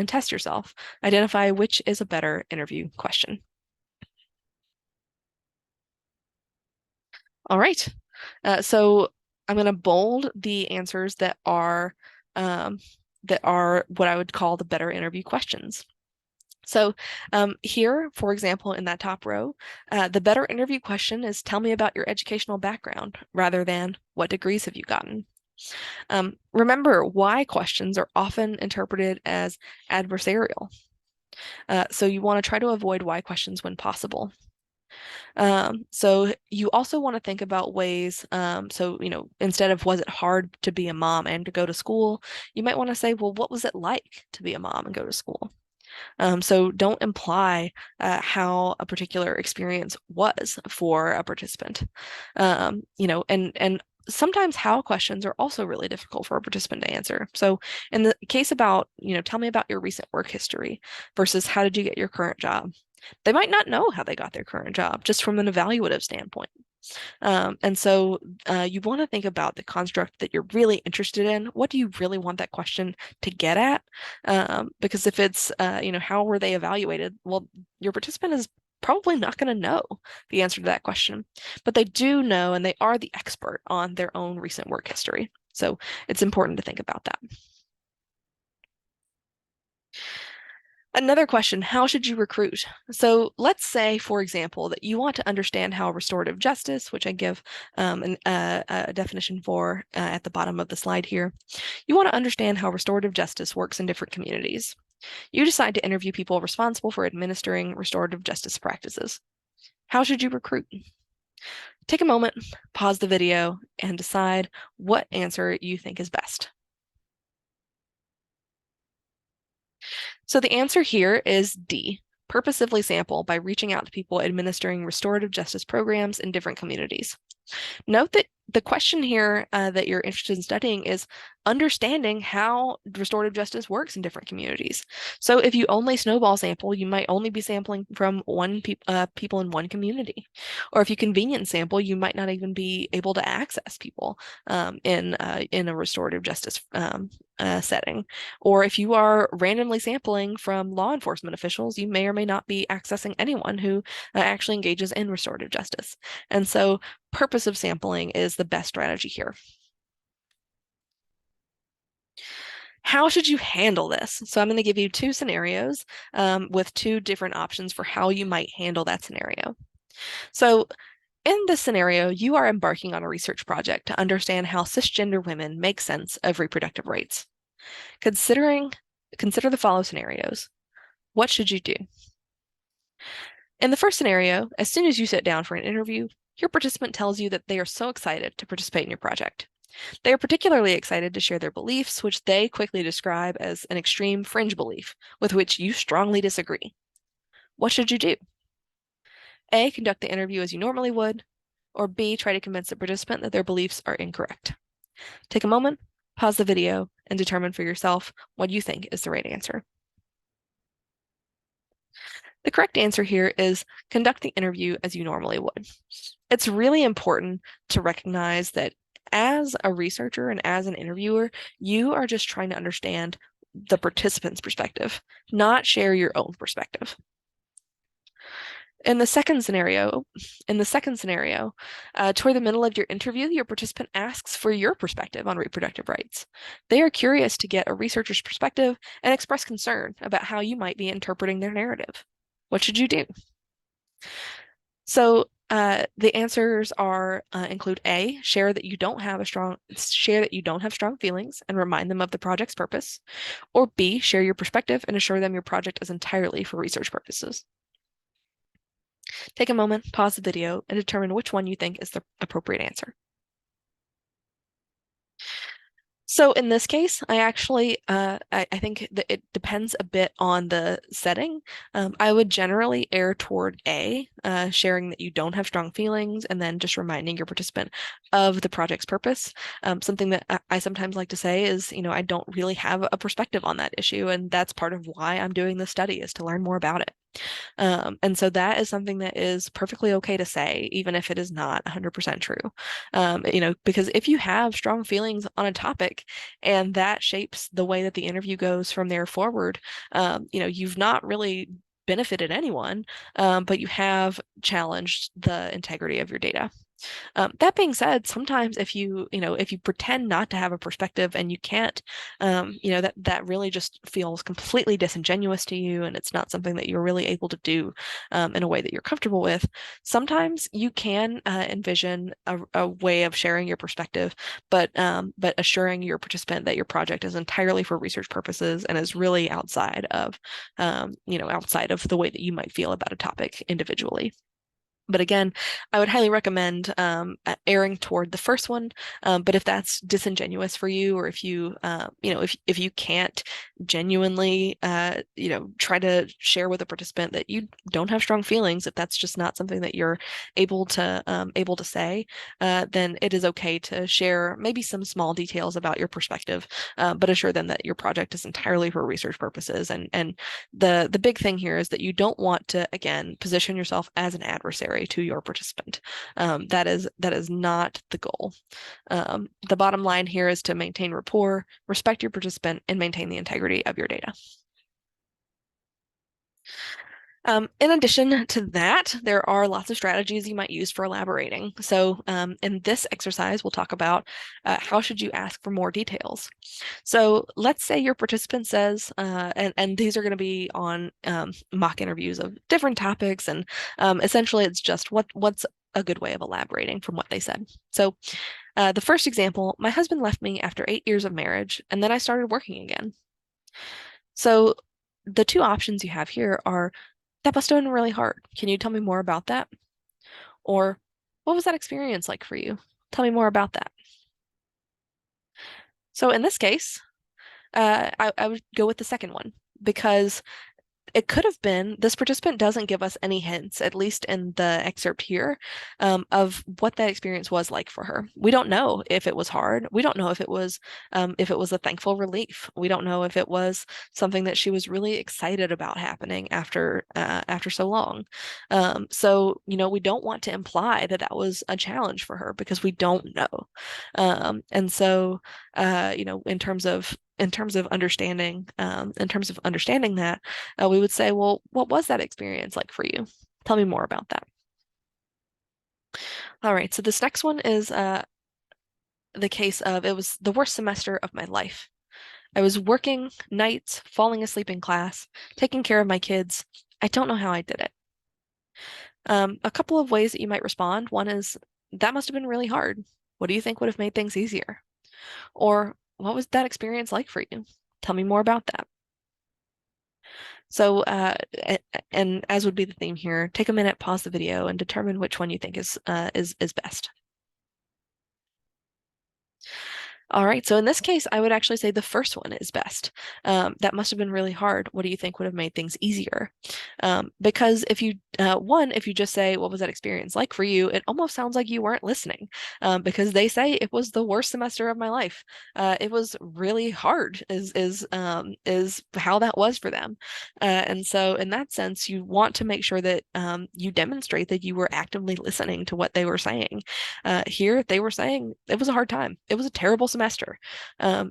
test yourself. Identify which is a better interview question. All right. So I'm going to bold the answers that are what I would call the better interview questions. So here, for example, in that top row, the better interview question is, tell me about your educational background, rather than what degrees have you gotten. Remember, why questions are often interpreted as adversarial. So you want to try to avoid why questions when possible. So you also want to think about ways, instead of, was it hard to be a mom and to go to school, you might want to say, well, what was it like to be a mom and go to school? So don't imply how a particular experience was for a participant. And sometimes how questions are also really difficult for a participant to answer. So in the case about, tell me about your recent work history versus how did you get your current job? They might not know how they got their current job just from an evaluative standpoint. And so you want to think about the construct that you're really interested in. What do you really want that question to get at? Because if it's, how were they evaluated? Well, your participant is probably not going to know the answer to that question, but they do know and they are the expert on their own recent work history. So it's important to think about that. Another question, how should you recruit? So let's say, for example, that you want to understand how restorative justice, which I give a definition for at the bottom of the slide here, you want to understand how restorative justice works in different communities. You decide to interview people responsible for administering restorative justice practices. How should you recruit? Take a moment, pause the video, and decide what answer you think is best. So the answer here is D, purposively sample by reaching out to people administering restorative justice programs in different communities. Note that the question here that you're interested in studying is understanding how restorative justice works in different communities. So if you only snowball sample, you might only be sampling from people in one community. Or if you convenience sample, you might not even be able to access people in a restorative justice setting. Or if you are randomly sampling from law enforcement officials, you may or may not be accessing anyone who actually engages in restorative justice. And so purposive sampling is the best strategy here. How should you handle this? So I'm going to give you two scenarios with two different options for how you might handle that scenario. So in this scenario, you are embarking on a research project to understand how cisgender women make sense of reproductive rights. Consider the following scenarios. What should you do? In the first scenario, as soon as you sit down for an interview, your participant tells you that they are so excited to participate in your project. They are particularly excited to share their beliefs, which they quickly describe as an extreme fringe belief with which you strongly disagree. What should you do? A, conduct the interview as you normally would, or B, try to convince the participant that their beliefs are incorrect. Take a moment, pause the video, and determine for yourself what you think is the right answer. The correct answer here is conduct the interview as you normally would. It's really important to recognize that as a researcher and as an interviewer, you are just trying to understand the participant's perspective, not share your own perspective. In the second scenario, toward the middle of your interview, your participant asks for your perspective on reproductive rights. They are curious to get a researcher's perspective and express concern about how you might be interpreting their narrative. What should you do? So the answers are include A, share that you don't have strong feelings and remind them of the project's purpose, or B, share your perspective and assure them your project is entirely for research purposes. Take a moment, pause the video, and determine which one you think is the appropriate answer. So in this case, I actually, I think that it depends a bit on the setting. I would generally err toward A, sharing that you don't have strong feelings, and then just reminding your participant of the project's purpose. Something that I sometimes like to say is, I don't really have a perspective on that issue, and that's part of why I'm doing this study is to learn more about it. And so that is something that is perfectly okay to say, even if it is not 100% true. Because if you have strong feelings on a topic and that shapes the way that the interview goes from there forward, you've not really benefited anyone, but you have challenged the integrity of your data. That being said, sometimes if you pretend not to have a perspective and you can't, that really just feels completely disingenuous to you, and it's not something that you're really able to do in a way that you're comfortable with. Sometimes you can envision a way of sharing your perspective, but assuring your participant that your project is entirely for research purposes and is really outside of the way that you might feel about a topic individually. But again, I would highly recommend erring toward the first one. But if that's disingenuous for you, or if you, if you can't genuinely, try to share with a participant that you don't have strong feelings, if that's just not something that you're able to say, then it is okay to share maybe some small details about your perspective, but assure them that your project is entirely for research purposes. And the big thing here is that you don't want to, again, position yourself as an adversary to your participant. That is not the goal. The bottom line here is to maintain rapport, respect your participant, and maintain the integrity of your data. In addition to that, there are lots of strategies you might use for elaborating. So in this exercise, we'll talk about how should you ask for more details. So let's say your participant says, and these are going to be on mock interviews of different topics, and essentially it's just what's a good way of elaborating from what they said. So the first example, my husband left me after 8 years of marriage, and then I started working again. So the two options you have here are, that must have been really hard. Can you tell me more about that? Or what was that experience like for you? Tell me more about that. So in this case, I would go with the second one, because it could have been, this participant doesn't give us any hints, at least in the excerpt here, of what that experience was like for her. We don't know if it was hard. We don't know if it was a thankful relief. We don't know if it was something that she was really excited about happening after so long. So we don't want to imply that that was a challenge for her, because we don't know. And so in terms of understanding that, we would say, well, what was that experience like for you? Tell me more about that. All right, so this next one is the case of, it was the worst semester of my life. I was working nights, falling asleep in class, taking care of my kids. I don't know how I did it. A couple of ways that you might respond. One is, that must have been really hard. What do you think would have made things easier? Or what was that experience like for you? Tell me more about that. So, and as would be the theme here, take a minute, pause the video, and determine which one you think is best. All right, so in this case, I would actually say the first one is best. That must have been really hard. What do you think would have made things easier? Because if you just say, what was that experience like for you, it almost sounds like you weren't listening, because they say it was the worst semester of my life. It was really hard, is how that was for them. And so in that sense, you want to make sure that you demonstrate that you were actively listening to what they were saying. Here, they were saying it was a hard time. It was a terrible semester.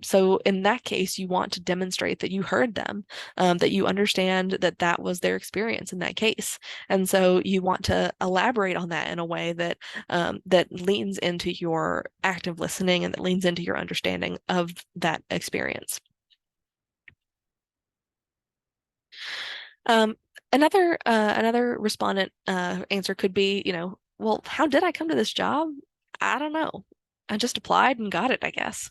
So in that case, you want to demonstrate that you heard them, that you understand that that was their experience in that case. And so you want to elaborate on that in a way that that leans into your active listening, and that leans into your understanding of that experience. Um, another respondent answer could be, well, how did I come to this job? I don't know. I just applied and got it, I guess.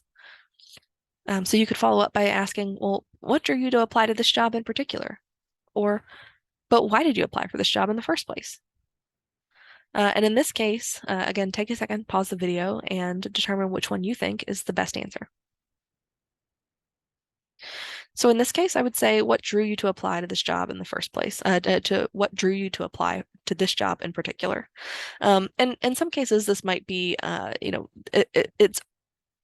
So you could follow up by asking, well, what drew you to apply to this job in particular? Or, but why did you apply for this job in the first place? And in this case, again, take a second, pause the video, and determine which one you think is the best answer. So in this case, I would say, what drew you to apply to this job in the first place? To what drew you to apply to this job in particular? And in some cases, this might be,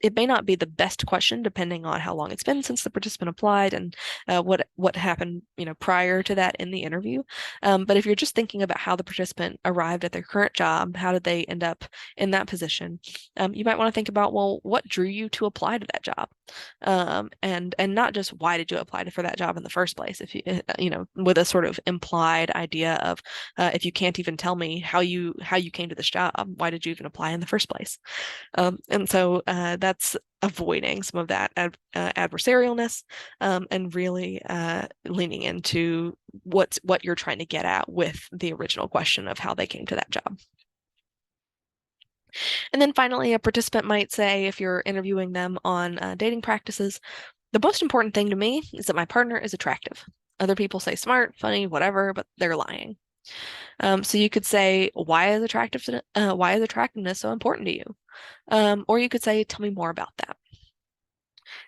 it may not be the best question, depending on how long it's been since the participant applied, and what happened prior to that in the interview. But if you're just thinking about how the participant arrived at their current job, how did they end up in that position, you might want to think about, well, what drew you to apply to that job, and not just why did you apply for that job in the first place. If with a sort of implied idea of, if you can't even tell me how you came to this job, why did you even apply in the first place? And so that's avoiding some of that adversarialness, and really leaning into what you're trying to get at with the original question of how they came to that job. And then finally, a participant might say, if you're interviewing them on dating practices, the most important thing to me is that my partner is attractive. Other people say smart, funny, whatever, but they're lying. So you could say, why is attractiveness so important to you? Or you could say, tell me more about that.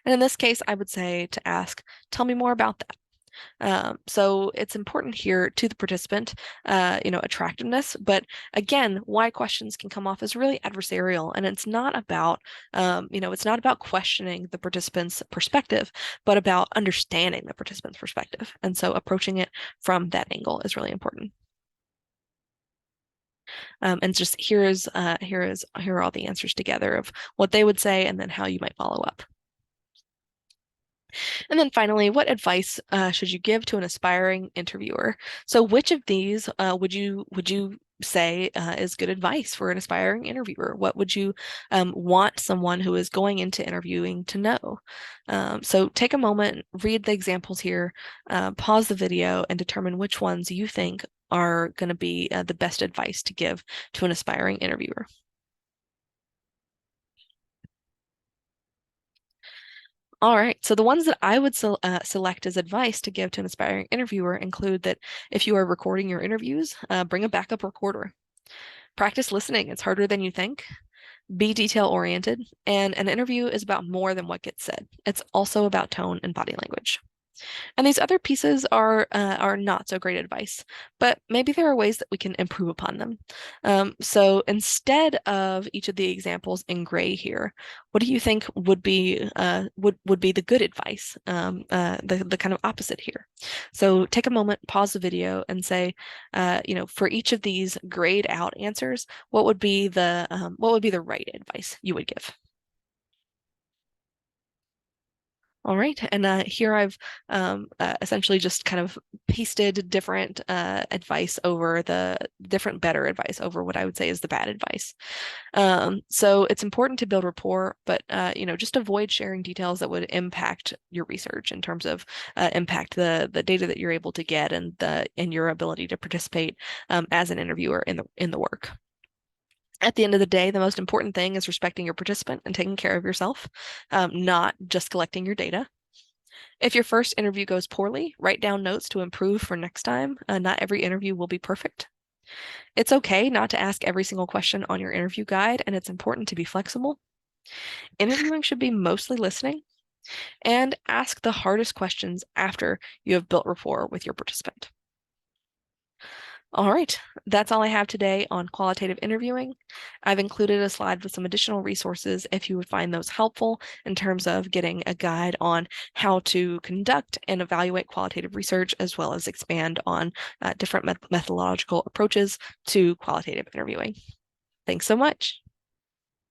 And in this case, I would say to ask, tell me more about that. So it's important here to the participant, attractiveness. But again, why questions can come off as really adversarial, and it's not about questioning the participant's perspective, but about understanding the participant's perspective. And so approaching it from that angle is really important. And just here are all the answers together of what they would say, and then how you might follow up. And then finally, what advice should you give to an aspiring interviewer? So which of these would you say is good advice for an aspiring interviewer? What would you want someone who is going into interviewing to know? So take a moment, read the examples here, pause the video, and determine which ones you think are going to be the best advice to give to an aspiring interviewer. All right. So the ones that I would select as advice to give to an aspiring interviewer include that if you are recording your interviews, bring a backup recorder. Practice listening. It's harder than you think. Be detail oriented. And an interview is about more than what gets said. It's also about tone and body language. And these other pieces are not so great advice, but maybe there are ways that we can improve upon them. So instead of each of the examples in gray here, what do you think would be the good advice? The kind of opposite here. So take a moment, pause the video, and say, for each of these grayed out answers, what would be the right advice you would give? All right, and here I've essentially just kind of pasted different advice over the different better advice over what I would say is the bad advice. So it's important to build rapport, but just avoid sharing details that would impact your research in terms of impact the data that you're able to get and your ability to participate as an interviewer in the work. At the end of the day, the most important thing is respecting your participant and taking care of yourself, not just collecting your data. If your first interview goes poorly, write down notes to improve for next time. Not every interview will be perfect. It's okay not to ask every single question on your interview guide, and it's important to be flexible. Interviewing should be mostly listening, and ask the hardest questions after you have built rapport with your participant. All right, that's all I have today on qualitative interviewing. I've included a slide with some additional resources if you would find those helpful in terms of getting a guide on how to conduct and evaluate qualitative research, as well as expand on different methodological approaches to qualitative interviewing. Thanks so much.